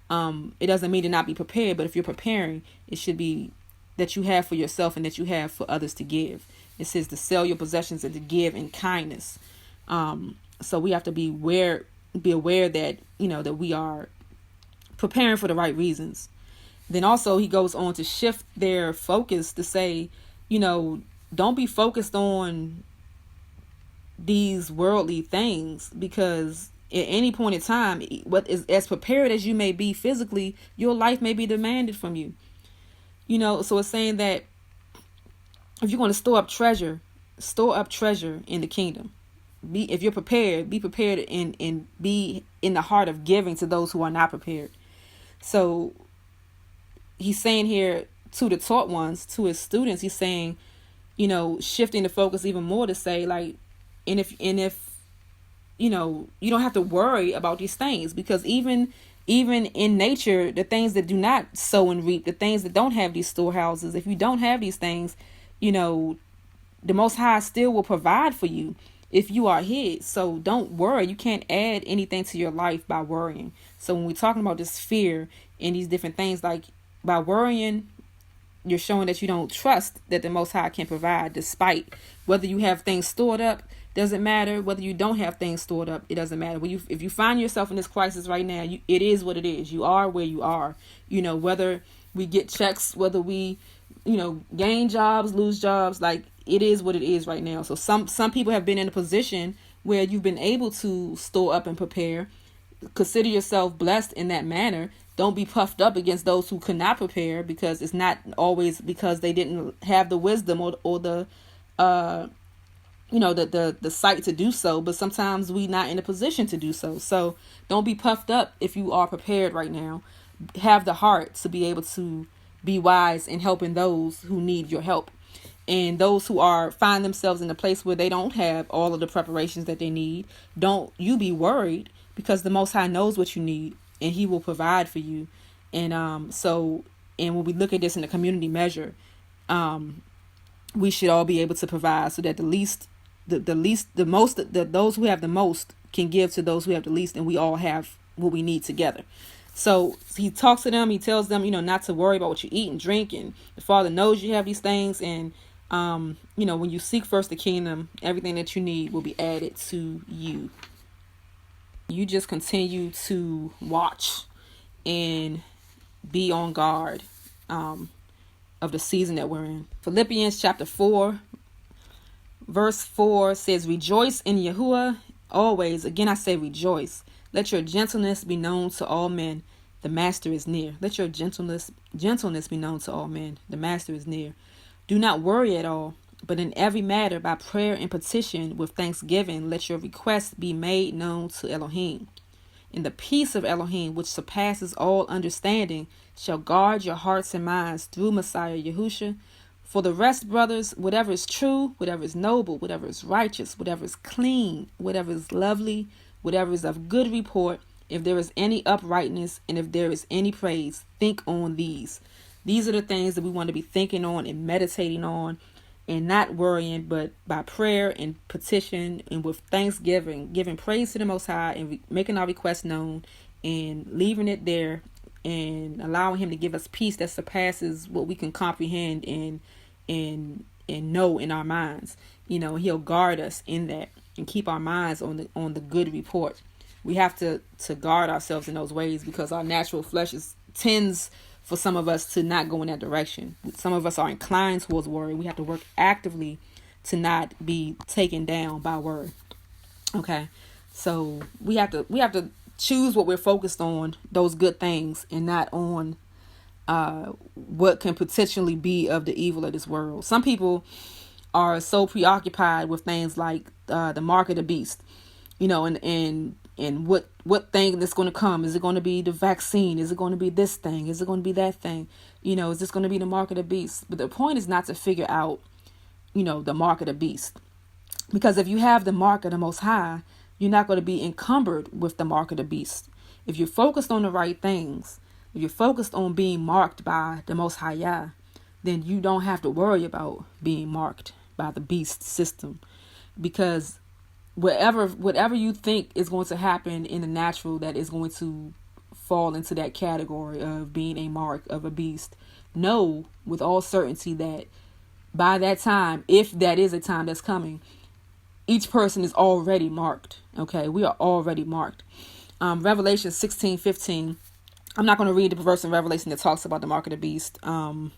It doesn't mean to not be prepared, but if you're preparing, it should be that you have for yourself and that you have for others to give. It says to sell your possessions and to give in kindness. So we have to be aware that that we are preparing for the right reasons. Then also he goes on to shift their focus to say, don't be focused on these worldly things, because at any point in time, what is as prepared as you may be physically, your life may be demanded from you. So it's saying that if you're going to store up treasure in the kingdom. If you're prepared, be prepared and be in the heart of giving to those who are not prepared. So he's saying here to the taught ones, to his students, he's saying, shifting the focus even more to say, like, and if you don't have to worry about these things, because even in nature, the things that do not sow and reap, the things that don't have these storehouses, if you don't have these things, the Most High still will provide for you if you are His. So don't worry. You can't add anything to your life by worrying. So when we're talking about this fear and these different things, like by worrying, you're showing that you don't trust that the Most High can provide, despite whether you have things stored up. Doesn't matter whether you don't have things stored up. It doesn't matter. If you find yourself in this crisis right now, it is what it is. You are where you are. Whether we get checks, whether we, gain jobs, lose jobs, like it is what it is right now. So some people have been in a position where you've been able to store up and prepare. Consider yourself blessed in that manner. Don't be puffed up against those who could not prepare, because it's not always because they didn't have the wisdom or the the sight to do so, but sometimes we not in a position to do so. So don't be puffed up if you are prepared right now. Have the heart to be able to be wise in helping those who need your help, and those who find themselves in a place where they don't have all of the preparations that they need. Don't you be worried, because the Most High knows what you need and He will provide for you. And when we look at this in a community measure, we should all be able to provide, so that those who have the most can give to those who have the least, and we all have what we need together. So He talks to them. He tells them, not to worry about what you eat and drink, and the Father knows you have these things. And when you seek first the kingdom, everything that you need will be added to you. You just continue to watch and be on guard of the season that we're in. Philippians chapter 4 verse 4 says, "Rejoice in Yahuah always. Again I say rejoice. Let your gentleness be known to all men. The Master is near." Let your gentleness be known to all men. The Master is near. "Do not worry at all, but in every matter by prayer and petition with thanksgiving, let your requests be made known to Elohim. And the peace of Elohim, which surpasses all understanding, shall guard your hearts and minds through Messiah Yahusha. For the rest, brothers, whatever is true, whatever is noble, whatever is righteous, whatever is clean, whatever is lovely, whatever is of good report, if there is any uprightness and if there is any praise, think on these." These are the things that we want to be thinking on and meditating on, and not worrying, but by prayer and petition and with thanksgiving, giving praise to the Most High and making our requests known and leaving it there and allowing Him to give us peace that surpasses what we can comprehend and know in our minds. He'll guard us in that and keep our minds on the good report. We have to guard ourselves in those ways, because our natural flesh tends for some of us to not go in that direction. Some of us are inclined towards worry. We have to work actively to not be taken down by worry. Okay, so we have to choose what we're focused on, those good things, and not on what can potentially be of the evil of this world. Some people are so preoccupied with things like the mark of the beast, and what thing that's going to come. Is it going to be the vaccine? Is it going to be this thing? Is it going to be that thing? Is this going to be the mark of the beast? But the point is not to figure out, the mark of the beast. Because if you have the mark of the Most High, you're not going to be encumbered with the mark of the beast. If you're focused on the right things, if you're focused on being marked by the Most High Yah, then you don't have to worry about being marked by the beast system. Because whatever you think is going to happen in the natural that is going to fall into that category of being a mark of a beast, know with all certainty that by that time, if that is a time that's coming, each person is already marked. Okay, we are already marked. Revelation 16:15. I'm not going to read the verse in Revelation that talks about the mark of the beast. I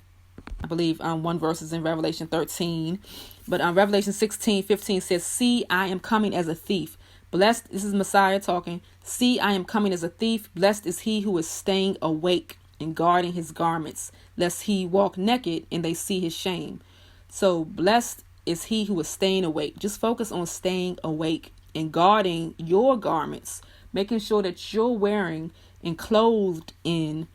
believe one verse is in Revelation 13. But Revelation 16:15 says, "See, I am coming as a thief. Blessed," this is Messiah talking. "See, I am coming as a thief. Blessed is he who is staying awake and guarding his garments, lest he walk naked and they see his shame." So blessed is he who is staying awake. Just focus on staying awake and guarding your garments, making sure that you're wearing and clothed in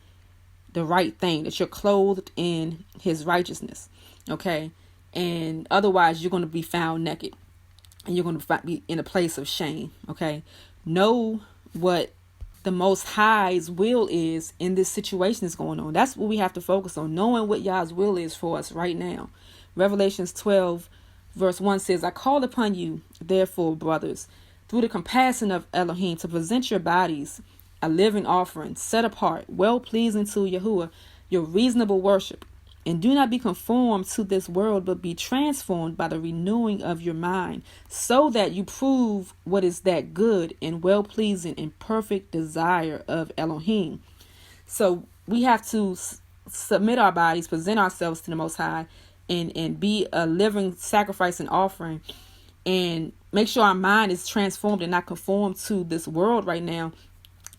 the right thing, that you're clothed in His righteousness. Okay. And otherwise you're going to be found naked. and you're going to be in a place of shame. Okay, know what the Most High's will is in this situation that's going on. That's what we have to focus on, knowing what Yah's will is for us right now. Revelations 12 verse 1 says, I call upon you, therefore, brothers, through the compassion of Elohim, to present your bodies a living offering, set apart, well-pleasing to Yahuah, your reasonable worship. And do not be conformed to this world, but be transformed by the renewing of your mind, so that you prove what is that good and well-pleasing and perfect desire of Elohim. So we have to submit our bodies, present ourselves to the Most High, and be a living sacrifice and offering, and make sure our mind is transformed and not conformed to this world right now,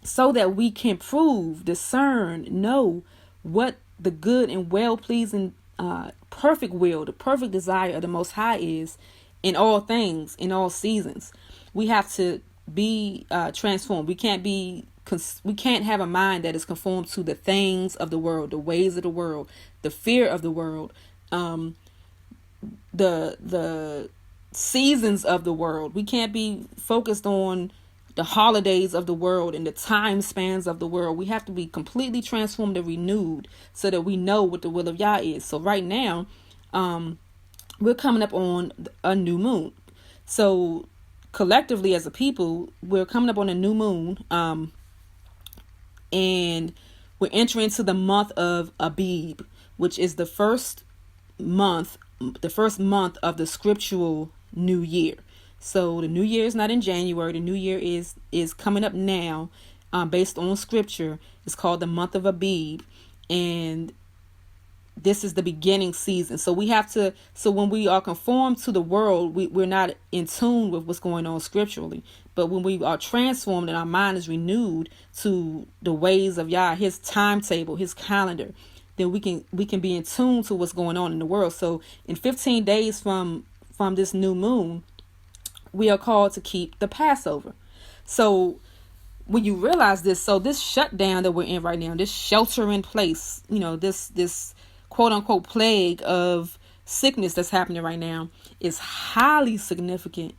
so that we can prove, discern, know what the good and well-pleasing, perfect will, the perfect desire of the Most High is in all things, in all seasons. We have to be transformed. We can't have a mind that is conformed to the things of the world, the ways of the world, the fear of the world, the seasons of the world. We can't be focused on the holidays of the world and the time spans of the world. We have to be completely transformed and renewed so that we know what the will of Yah is. So right now, we're coming up on a new moon. So collectively as a people, we're coming up on a new moon, and we're entering into the month of Abib, which is the first month of the scriptural new year. So the new year is not in January. The new year is coming up now, based on scripture. It's called the month of Abib, and this is the beginning season. So we have to. So when we are conformed to the world, we're not in tune with what's going on scripturally. But when we are transformed and our mind is renewed to the ways of Yah, His timetable, His calendar, then we can be in tune to what's going on in the world. So in 15 days from this new moon, we are called to keep the Passover. So when you realize this, so this shutdown that we're in right now, this shelter in place, this quote unquote plague of sickness that's happening right now is highly significant,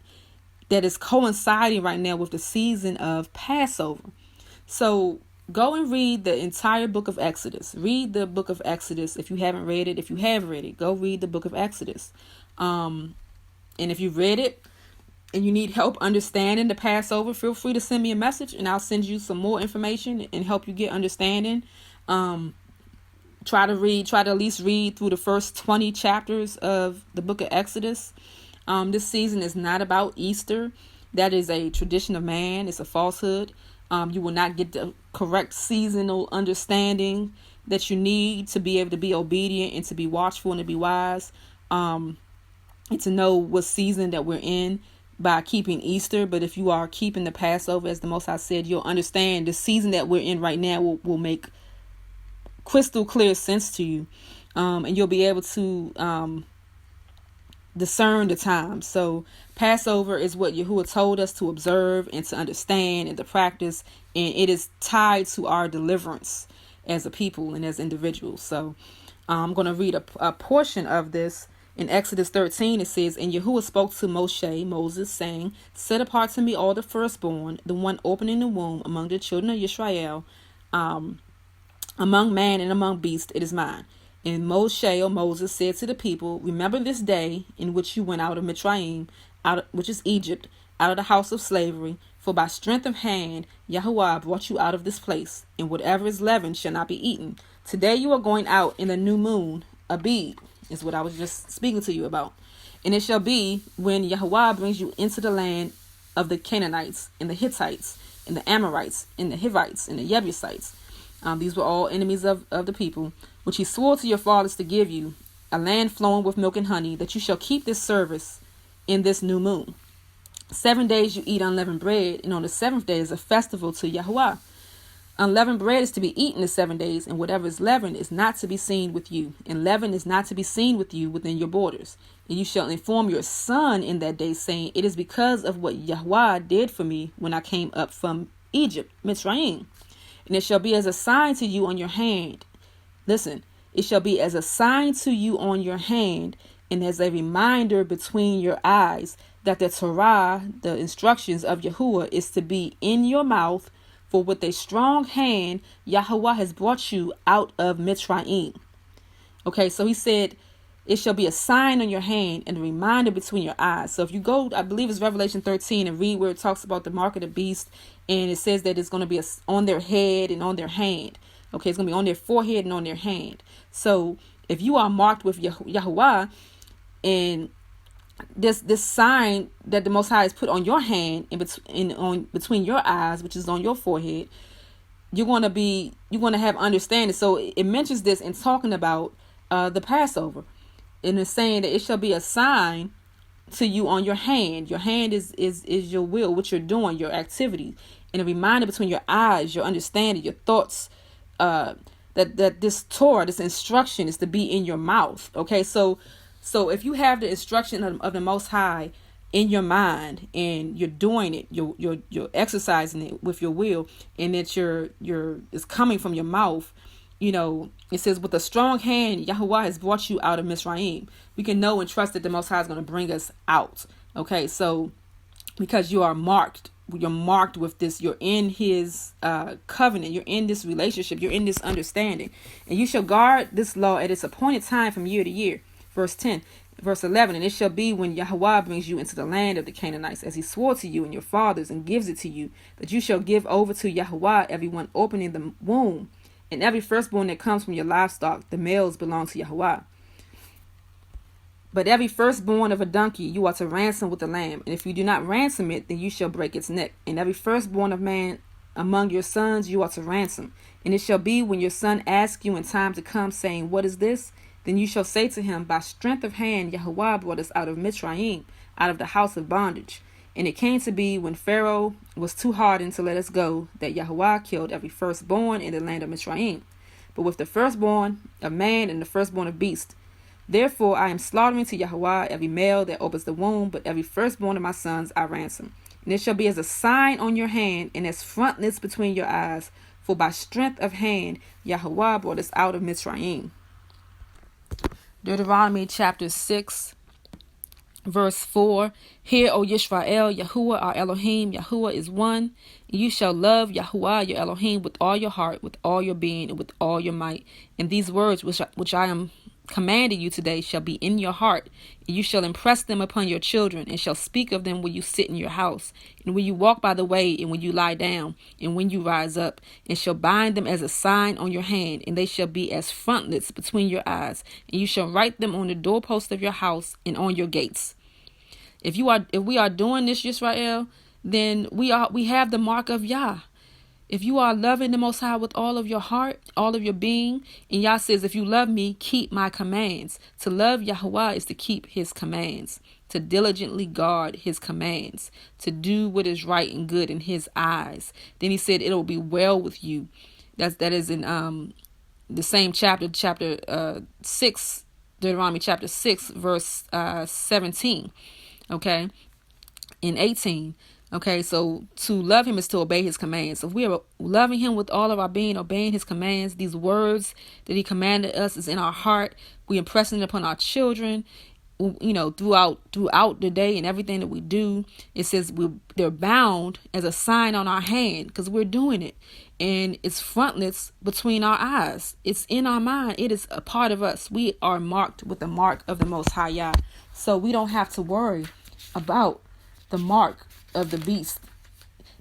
that is coinciding right now with the season of Passover. So go and read the entire book of Exodus. Read the book of Exodus if you haven't read it. If you have read it, go read the book of Exodus. And if you've read it and you need help understanding the Passover, feel free to send me a message and I'll send you some more information and help you get understanding. Try to at least read through the first 20 chapters of the book of Exodus. This season is not about Easter. That is a tradition of man. It's a falsehood. You will not get the correct seasonal understanding that you need to be able to be obedient and to be watchful and to be wise, and to know what season that we're in by keeping Easter. But if you are keeping the Passover, as the Most High said, you'll understand the season that we're in right now will make crystal clear sense to you, and you'll be able to discern the time. So Passover is what Yahuah told us to observe and to understand and to practice, and it is tied to our deliverance as a people and as individuals. So I'm going to read a portion of this. In Exodus 13, it says, And Yahuah spoke to Moses, saying, Set apart to me all the firstborn, the one opening the womb among the children of Yisrael, among man and among beast, it is mine. And Moses said to the people, Remember this day in which you went out of Mitzrayim, which is Egypt, out of the house of slavery. For by strength of hand, Yahuah brought you out of this place, and whatever is leavened shall not be eaten. Today you are going out in the new moon, Abib, is what I was just speaking to you about. And it shall be when Yahuah brings you into the land of the Canaanites, and the Hittites, and the Amorites, and the Hivites, and the Jebusites. These were all enemies of the people, which he swore to your fathers to give you, a land flowing with milk and honey, that you shall keep this service in this new moon. 7 days you eat unleavened bread, and on the seventh day is a festival to Yahuah. Unleavened bread is to be eaten the 7 days, and whatever is leavened is not to be seen with you, and leaven is not to be seen with you within your borders. And you shall inform your son in that day, saying, It is because of what Yahuah did for me when I came up from Egypt, Mitzrayim. And it shall be as a sign to you on your hand. Listen, it shall be as a sign to you on your hand, and as a reminder between your eyes, that the Torah, the instructions of Yahuah, is to be in your mouth, for with a strong hand Yahuah has brought you out of Mitzrayim. Okay, so he said, it shall be a sign on your hand and a reminder between your eyes. So if you go, I believe it's Revelation 13, and read where it talks about the mark of the beast, and it says that it's going to be on their head and on their hand. Okay, it's going to be on their forehead and on their hand. So if you are marked with Yahuah, and this sign that the Most High has put on your hand and between your eyes, which is on your forehead, you're going to have understanding. So it mentions this in talking about the Passover, and it's saying that it shall be a sign to you on your hand. Your hand is your will, what you're doing, your activity, and a reminder between your eyes, your understanding, your thoughts. That this Torah, this instruction, is to be in your mouth. Okay, so if you have the instruction of the Most High in your mind, and you're doing it, you're exercising it with your will, and that it's coming from your mouth. It says, with a strong hand Yahuah has brought you out of Mitzrayim. We can know and trust that the Most High is going to bring us out. Okay, so because you're marked with this, you're in his covenant, you're in this relationship, you're in this understanding, and you shall guard this law at its appointed time from year to year. Verse 10, verse 11, and it shall be when Yahuah brings you into the land of the Canaanites, as he swore to you and your fathers, and gives it to you, that you shall give over to Yahuah everyone opening the womb, and every firstborn that comes from your livestock. The males belong to Yahuah. But every firstborn of a donkey you are to ransom with the lamb, and if you do not ransom it, then you shall break its neck. And every firstborn of man among your sons you are to ransom. And it shall be when your son asks you in time to come, saying, what is this? Then you shall say to him, by strength of hand Yahuah brought us out of Mitzrayim, out of the house of bondage. And it came to be, when Pharaoh was too hardened to let us go, that Yahuah killed every firstborn in the land of Mitzrayim, but with the firstborn of man and the firstborn of beast. Therefore I am slaughtering to Yahuah every male that opens the womb, but every firstborn of my sons I ransom. And it shall be as a sign on your hand, and as frontlets between your eyes, for by strength of hand Yahuah brought us out of Mitzrayim. Deuteronomy chapter 6, verse 4. Hear, O Yisrael, Yahuah our Elohim, Yahuah is one. And you shall love Yahuah your Elohim with all your heart, with all your being, and with all your might. And these words which I am commanding you today shall be in your heart, and you shall impress them upon your children, and shall speak of them when you sit in your house, and when you walk by the way, and when you lie down, and when you rise up, and shall bind them as a sign on your hand, and they shall be as frontlets between your eyes, and you shall write them on the doorpost of your house and on your gates. If we are doing this, Yisrael, then we have the mark of Yah. If you are loving the Most High with all of your heart, all of your being, and Yah says, if you love me, keep my commands. To love Yahuah is to keep his commands, to diligently guard his commands, to do what is right and good in his eyes. Then he said, it will be well with you. That is in the same chapter 6, Deuteronomy chapter 6, verse 17. Okay, in 18. Okay, so to love him is to obey his commands. So if we are loving him with all of our being, obeying his commands, these words that he commanded us is in our heart. We impressing it upon our children, throughout the day and everything that we do. It says they're bound as a sign on our hand because we're doing it. And it's frontlets between our eyes. It's in our mind. It is a part of us. We are marked with the mark of the Most High Yah. So we don't have to worry about the mark of the beast.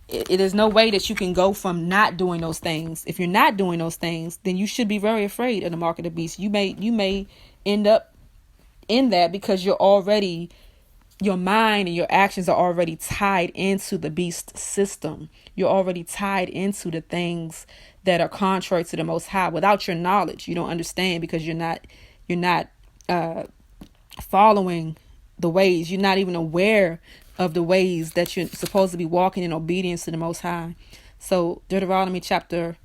It is no way that you can go from not doing those things. If you're not doing those things, then you should be very afraid of the mark of the beast. You may end up in that because your mind and your actions are already tied into the beast system. You're already tied into the things that are contrary to the Most High. Without your knowledge, you don't understand because you're not following the ways. You're not even aware of the ways that you're supposed to be walking in obedience to the Most High. So Deuteronomy chapter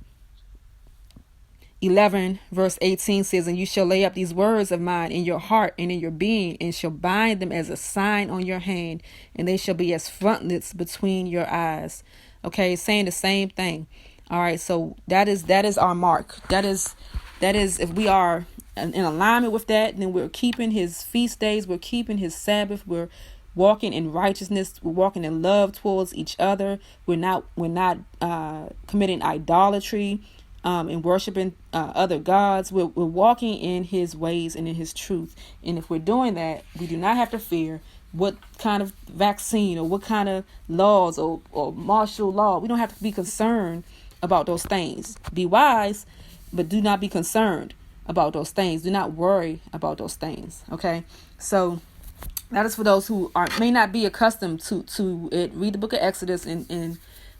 11 verse 18 says, and you shall lay up these words of mine in your heart and in your being, and shall bind them as a sign on your hand, and they shall be as frontlets between your eyes. Okay, it's saying the same thing. All right, so that is our mark. That is if we are in alignment with that, then we're keeping his feast days, we're keeping his Sabbath, we're walking in righteousness. We're walking in love towards each other. We're not committing idolatry and worshiping other gods. We're walking in his ways and in his truth. And if we're doing that, we do not have to fear what kind of vaccine or what kind of laws or martial law. We don't have to be concerned about those things. Be wise, but do not be concerned about those things. Do not worry about those things. Okay, so that is for those who may not be accustomed to it. Read the book of Exodus and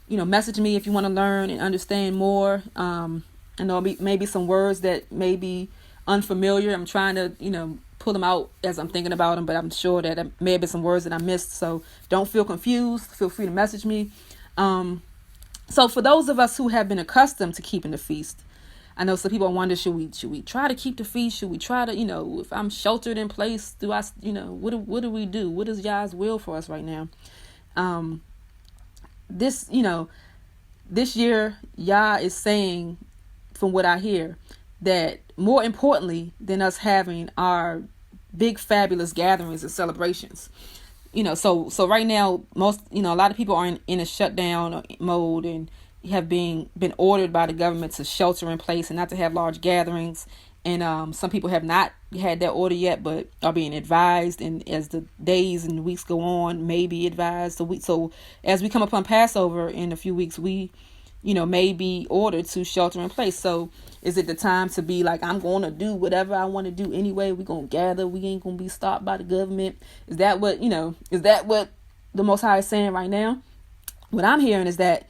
message me if you want to learn and understand more. I know maybe some words that may be unfamiliar. I'm trying to pull them out as I'm thinking about them, but I'm sure that there may have been some words that I missed. So don't feel confused. Feel free to message me. So for those of us who have been accustomed to keeping the feast, I know some people wonder, should we try to keep the feast? Should we try to, if I'm sheltered in place, do I, what do we do? What is Yah's will for us right now? This year, Yah is saying, from what I hear, that more importantly than us having our big fabulous gatherings and celebrations, so right now a lot of people are in a shutdown mode and have been ordered by the government to shelter in place and not to have large gatherings. And some people have not had that order yet, but are being advised. And as the days and weeks go on, may be advised. So as we come upon Passover in a few weeks, we may be ordered to shelter in place. So is it the time to be like, I'm going to do whatever I want to do anyway? We're going to gather. We ain't going to be stopped by the government. Is that what the Most High is saying right now? What I'm hearing is that,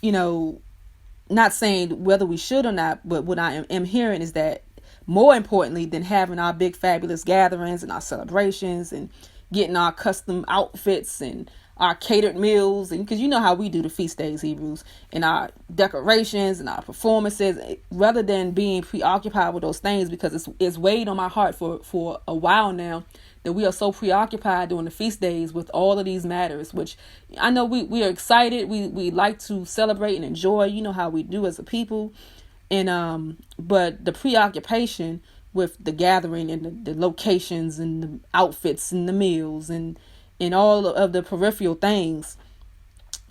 not saying whether we should or not, but what I am hearing is that more importantly than having our big fabulous gatherings and our celebrations and getting our custom outfits and our catered meals, and because how we do the feast days, Hebrews, and our decorations and our performances, rather than being preoccupied with those things, because it's weighed on my heart for a while now that we are so preoccupied during the feast days with all of these matters, which I know we are excited. We like to celebrate and enjoy, how we do as a people. And but the preoccupation with the gathering and the locations and the outfits and the meals and all of the peripheral things,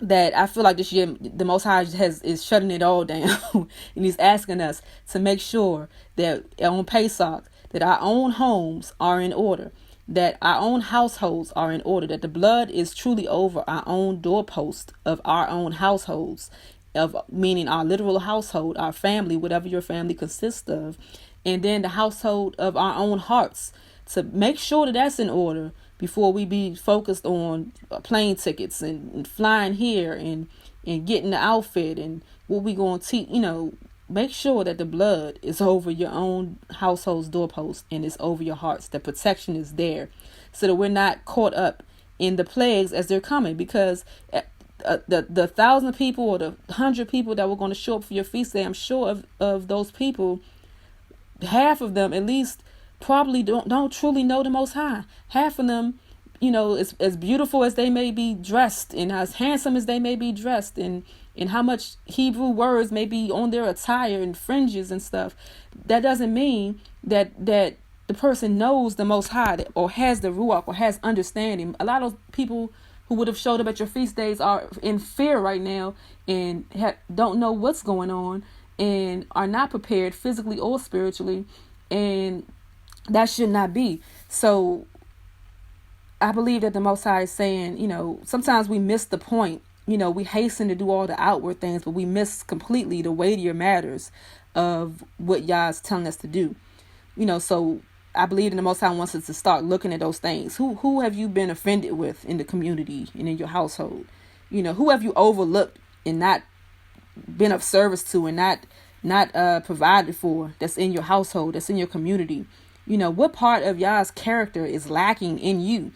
that I feel like this year the Most High is shutting it all down. And he's asking us to make sure that on Pesach that our own homes are in order, that our own households are in order, that the blood is truly over our own doorpost of our own households, meaning our literal household, our family, whatever your family consists of, and then the household of our own hearts, to make sure that that's in order before we be focused on plane tickets and flying here and getting the outfit and what we going to teach. Make sure that the blood is over your own household's doorpost and it's over your hearts. The protection is there so that we're not caught up in the plagues as they're coming, because the 1,000 people or the 100 people that were going to show up for your feast day, I'm sure of those people, half of them at least probably don't truly know the Most High. Half of them, as beautiful as they may be dressed and as handsome as they may be dressed and how much Hebrew words may be on their attire and fringes and stuff, that doesn't mean that the person knows the Most High or has the Ruach or has understanding. A lot of people who would have showed up at your feast days are in fear right now and don't know what's going on and are not prepared physically or spiritually, and that should not be. So I believe that the Most High is saying, sometimes we miss the point. We hasten to do all the outward things, but we miss completely the weightier matters of what Yah is telling us to do. So I believe that the Most High wants us to start looking at those things. Who have you been offended with in the community and in your household? Who have you overlooked and not been of service to and not provided for, that's in your household, that's in your community? What part of Yah's character is lacking in you?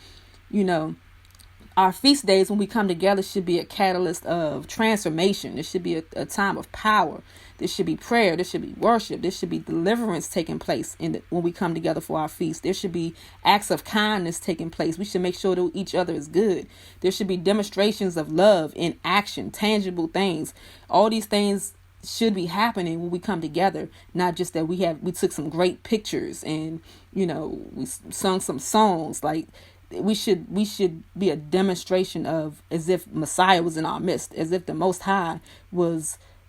Our feast days, when we come together, should be a catalyst of transformation. There should be a time of power. There should be prayer. There should be worship. There should be deliverance taking place when we come together for our feast. There should be acts of kindness taking place. We should make sure that each other is good. There should be demonstrations of love in action, tangible things. All these things should be happening when we come together, not just that we took some great pictures and we sung some songs. Like, we should be a demonstration of, as if Messiah was in our midst, as if the Most High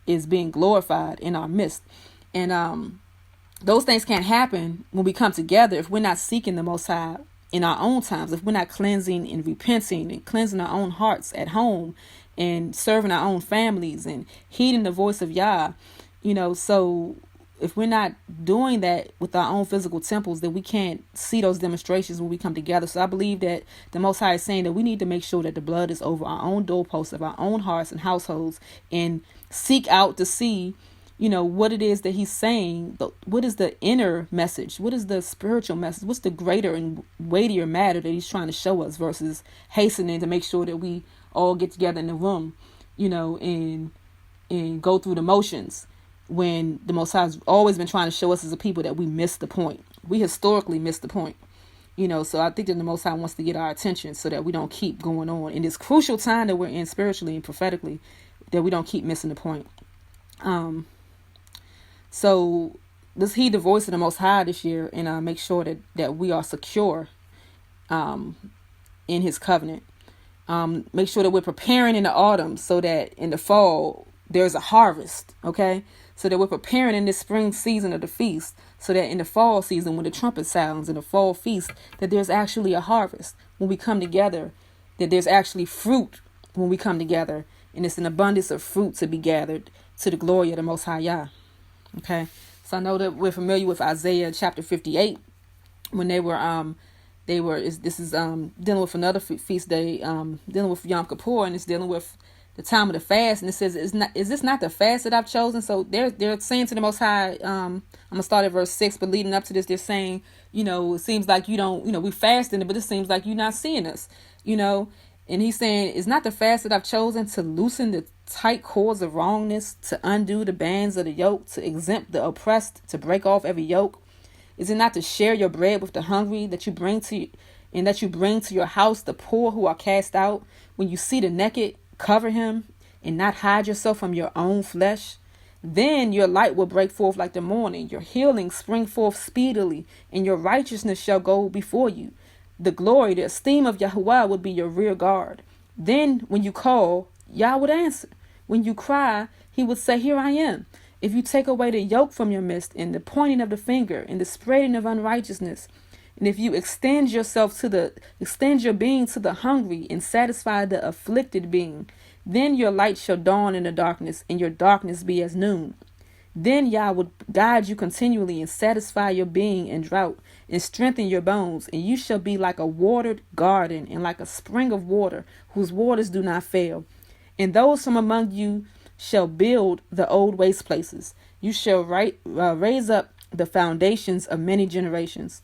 is being glorified in our midst. And those things can't happen when we come together if we're not seeking the Most High in our own times, if we're not cleansing and repenting and cleansing our own hearts at home and serving our own families and heeding the voice of Yah. So if we're not doing that with our own physical temples, then we can't see those demonstrations when we come together. So I believe that the Most High is saying that we need to make sure that the blood is over our own doorposts of our own hearts and households, and seek out to see, what it is that he's saying. What is the inner message? What is the spiritual message? What's the greater and weightier matter that he's trying to show us, versus hastening to make sure that we all get together in the room, and go through the motions, when the Most High has always been trying to show us as a people that we missed the point. We historically missed the point. So I think that the Most High wants to get our attention so that we don't keep going on in this crucial time that we're in spiritually and prophetically, that we don't keep missing the point. So let's heed the voice of the Most High this year, and make sure that we are secure in his covenant. Make sure that we're preparing in the autumn so that in the fall there's a harvest, okay? So that we're preparing in this spring season of the feast, so that in the fall season, when the trumpet sounds in the fall feast, that there's actually a harvest when we come together, that there's actually fruit when we come together, and it's an abundance of fruit to be gathered to the glory of the Most High Yah. Okay, so I know that we're familiar with Isaiah chapter 58, when this is dealing with another feast day, dealing with Yom Kippur, and it's dealing with the time of the fast, and it says, is this not the fast that I've chosen? So they're saying to the Most High, I'm gonna start at verse 6, but leading up to this, they're saying, it seems like you don't, we fasting, but it seems like you're not seeing us, and he's saying, is not the fast that I've chosen to loosen the tight cords of wrongness, to undo the bands of the yoke, to exempt the oppressed, to break off every yoke? Is it not to share your bread with the hungry, that you bring to your house the poor who are cast out? When you see the naked, cover him, and not hide yourself from your own flesh. Then your light will break forth like the morning, your healing spring forth speedily, and your righteousness shall go before you. The glory, the esteem of Yahuah will be your rear guard. Then when you call, Yah would answer. When you cry, he would say, here I am. If you take away the yoke from your midst, and the pointing of the finger, and the spreading of unrighteousness, and if you extend your being to the hungry, and satisfy the afflicted being, then your light shall dawn in the darkness, and your darkness be as noon. Then Yah would guide you continually, and satisfy your being in drought, and strengthen your bones, and you shall be like a watered garden, and like a spring of water, whose waters do not fail. And those from among you shall build the old waste places. You shall raise up the foundations of many generations.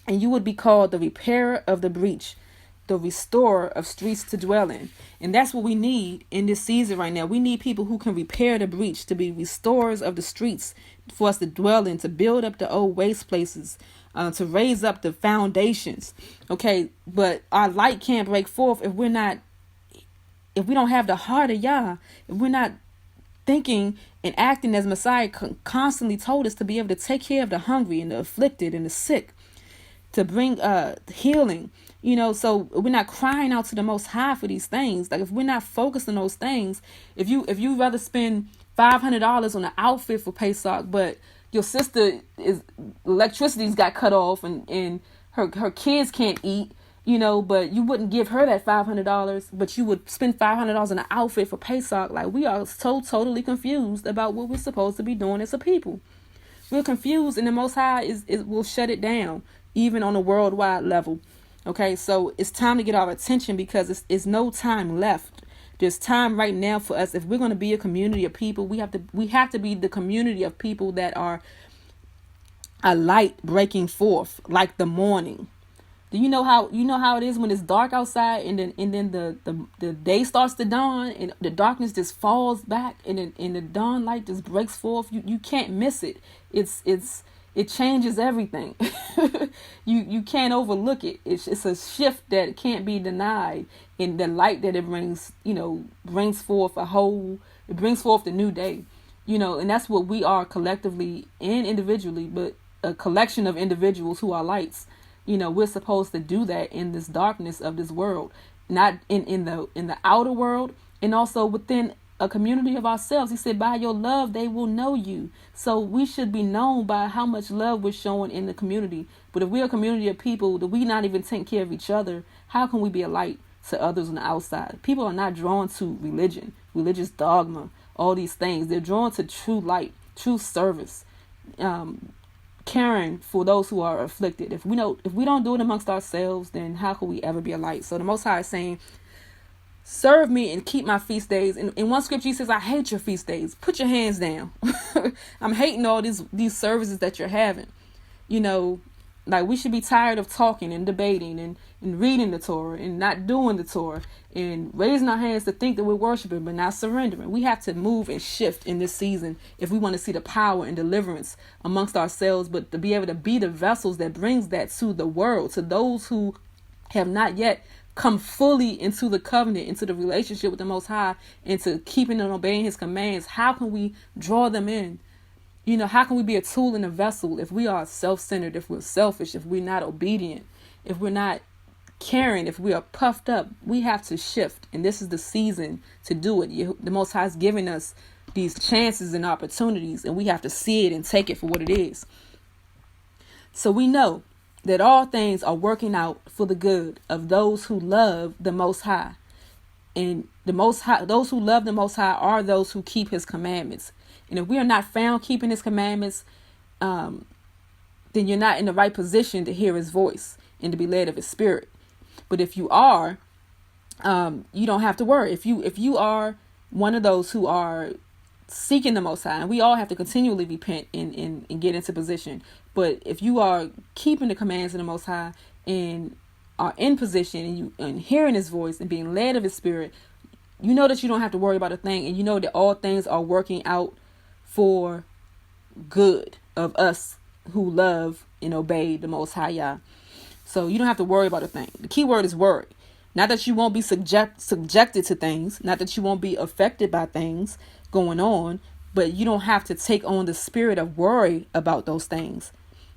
And you would be called the repairer of the breach, the restorer of streets to dwell in. And that's what we need in this season right now. We need people who can repair the breach, to be restorers of the streets for us to dwell in, to build up the old waste places, to raise up the foundations. Okay, but our light can't break forth if we don't have the heart of Yah, if we're not thinking and acting as Messiah constantly told us, to be able to take care of the hungry and the afflicted and the sick, to bring healing, so we're not crying out to the Most High for these things. Like, if we're not focused on those things, if you rather spend $500 on an outfit for Pesach, but your sister electricity's got cut off and her kids can't eat, but you wouldn't give her that $500, but you would spend $500 on an outfit for Pesach. Like, we are so totally confused about what we're supposed to be doing as a people. We're confused, and the Most High will shut it down, even on a worldwide level. Okay, so it's time to get our attention, because it's no time left. There's time right now for us. If we're going to be a community of people, we have to be the community of people that are a light breaking forth like the morning. Do you know how it is when it's dark outside, and then the day starts to dawn, and the darkness just falls back, and the dawn light just breaks forth. You can't miss it. It changes everything. You can't overlook it. It's a shift that can't be denied. And the light that it brings, brings forth it brings forth the new day, and that's what we are collectively and individually, but a collection of individuals who are lights. We're supposed to do that in this darkness of this world, not in the outer world, and also within a community of ourselves. He said, by your love, they will know you. So we should be known by how much love we're showing in the community. But if we're a community of people that we not even take care of each other, how can we be a light to others on the outside? People are not drawn to religion, religious dogma, all these things. They're drawn to true light, true service, caring for those who are afflicted. If we don't do it amongst ourselves, then how can we ever be a light? So the Most High is saying, serve me and keep my feast days. In one scripture, he says, I hate your feast days. Put your hands down. I'm hating all these services that you're having. Like, we should be tired of talking and debating and reading the Torah and not doing the Torah and raising our hands to think that we're worshiping but not surrendering. We have to move and shift in this season if we want to see the power and deliverance amongst ourselves, but to be able to be the vessels that brings that to the world, to those who have not yet come fully into the covenant, into the relationship with the Most High, into keeping and obeying his commands. How can we draw them in? How can we be a tool and a vessel if we are self-centered, if we're selfish, if we're not obedient, if we're not caring, if we are puffed up? We have to shift, and this is the season to do it. The Most High is giving us these chances and opportunities, and we have to see it and take it for what it is. So we know that all things are working out for the good of those who love the Most High. And the Most High, those who love the Most High are those who keep his commandments. And if we are not found keeping his commandments, then you're not in the right position to hear his voice and to be led of his spirit. But if you are, you don't have to worry. If you are one of those who are seeking the Most High, and we all have to continually repent and get into position. But if you are keeping the commands of the Most High and are in position and hearing his voice and being led of his spirit, you know that you don't have to worry about a thing, and you know that all things are working out for good of us who love and obey the Most High Yah. So you don't have to worry about a thing. The key word is worry. Not that you won't be subjected to things, not that you won't be affected by things going on, but you don't have to take on the spirit of worry about those things.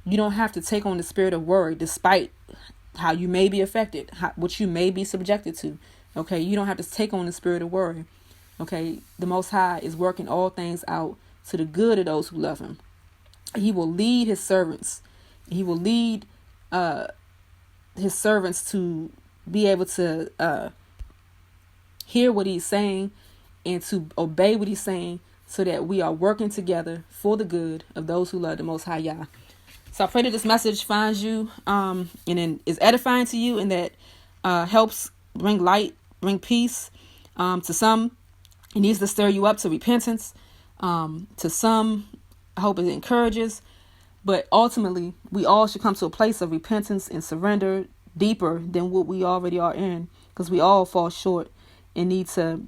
You don't have to take on the spirit of worry despite how you may be affected, what you may be subjected to. Okay, you don't have to take on the spirit of worry. Okay, the Most High is working all things out to the good of those who love him. He will lead his servants. He will lead his servants to be able to hear what he's saying and to obey what he's saying, so that we are working together for the good of those who love the Most High Yah. So I pray that this message finds you and then is edifying to you, and that helps bring light, bring peace. To some, it needs to stir you up to repentance. To some, I hope it encourages. But ultimately, we all should come to a place of repentance and surrender deeper than what we already are in, because we all fall short and need to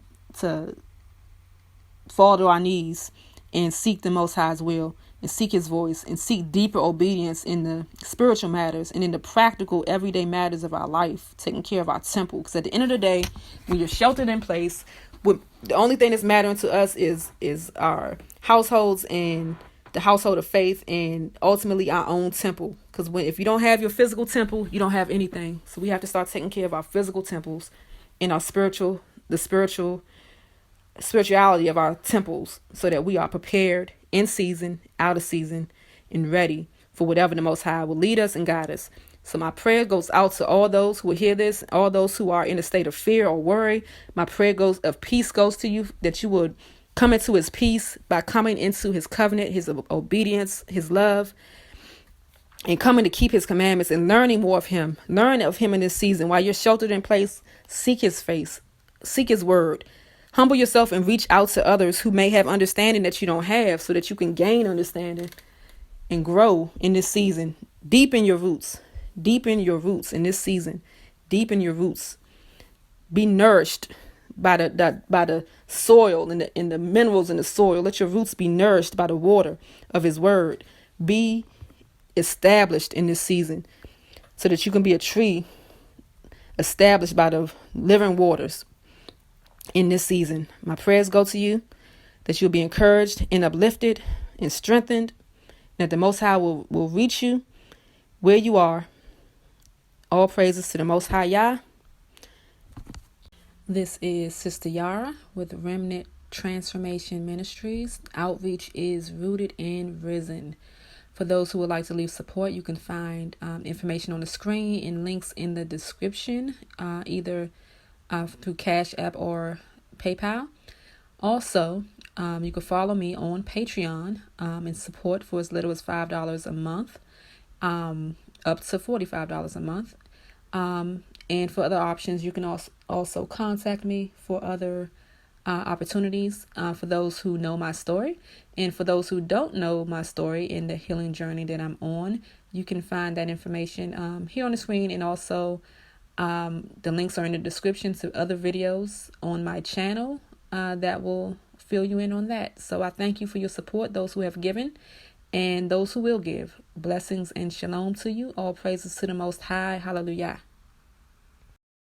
fall to our knees and seek the Most High's will and seek his voice and seek deeper obedience in the spiritual matters and in the practical everyday matters of our life, taking care of our temple. Because at the end of the day, when you're sheltered in place, the only thing that's mattering to us is our households and the household of faith, and ultimately our own temple. Because if you don't have your physical temple, you don't have anything. So we have to start taking care of our physical temples and our spirituality of our temples, so that we are prepared in season, out of season, and ready for whatever the Most High will lead us and guide us. So my prayer goes out to all those who will hear this, all those who are in a state of fear or worry. My prayer of peace goes to you, that you would come into his peace by coming into his covenant, his obedience, his love, and coming to keep his commandments and learning more of him. Learn of him in this season. While you're sheltered in place, seek his face, seek his word. Humble yourself and reach out to others who may have understanding that you don't have, so that you can gain understanding and grow in this season. Deepen your roots in this season. Deepen your roots. Be nourished by the soil and the minerals in the soil. Let your roots be nourished by the water of his word. Be established in this season, so that you can be a tree established by the living waters in this season. My prayers go to you, that you'll be encouraged and uplifted and strengthened, and that the Most High will reach you where you are All praises to the Most High Yah. This is Sistah Yarah with Remnant Transformation Ministries. Outreach is rooted and risen. For those who would like to leave support, you can find information on the screen and links in the description, either through Cashapp or PayPal. Also, you can follow me on Patreon and support for as little as $5 a month, up to $45 a month. And for other options, you can also contact me for other opportunities for those who know my story. And for those who don't know my story and the healing journey that I'm on, you can find that information here on the screen. And also the links are in the description to other videos on my channel that will fill you in on that. So I thank you for your support, those who have given and those who will give. Blessings and shalom to you. All praises to the Most High. Hallelujah.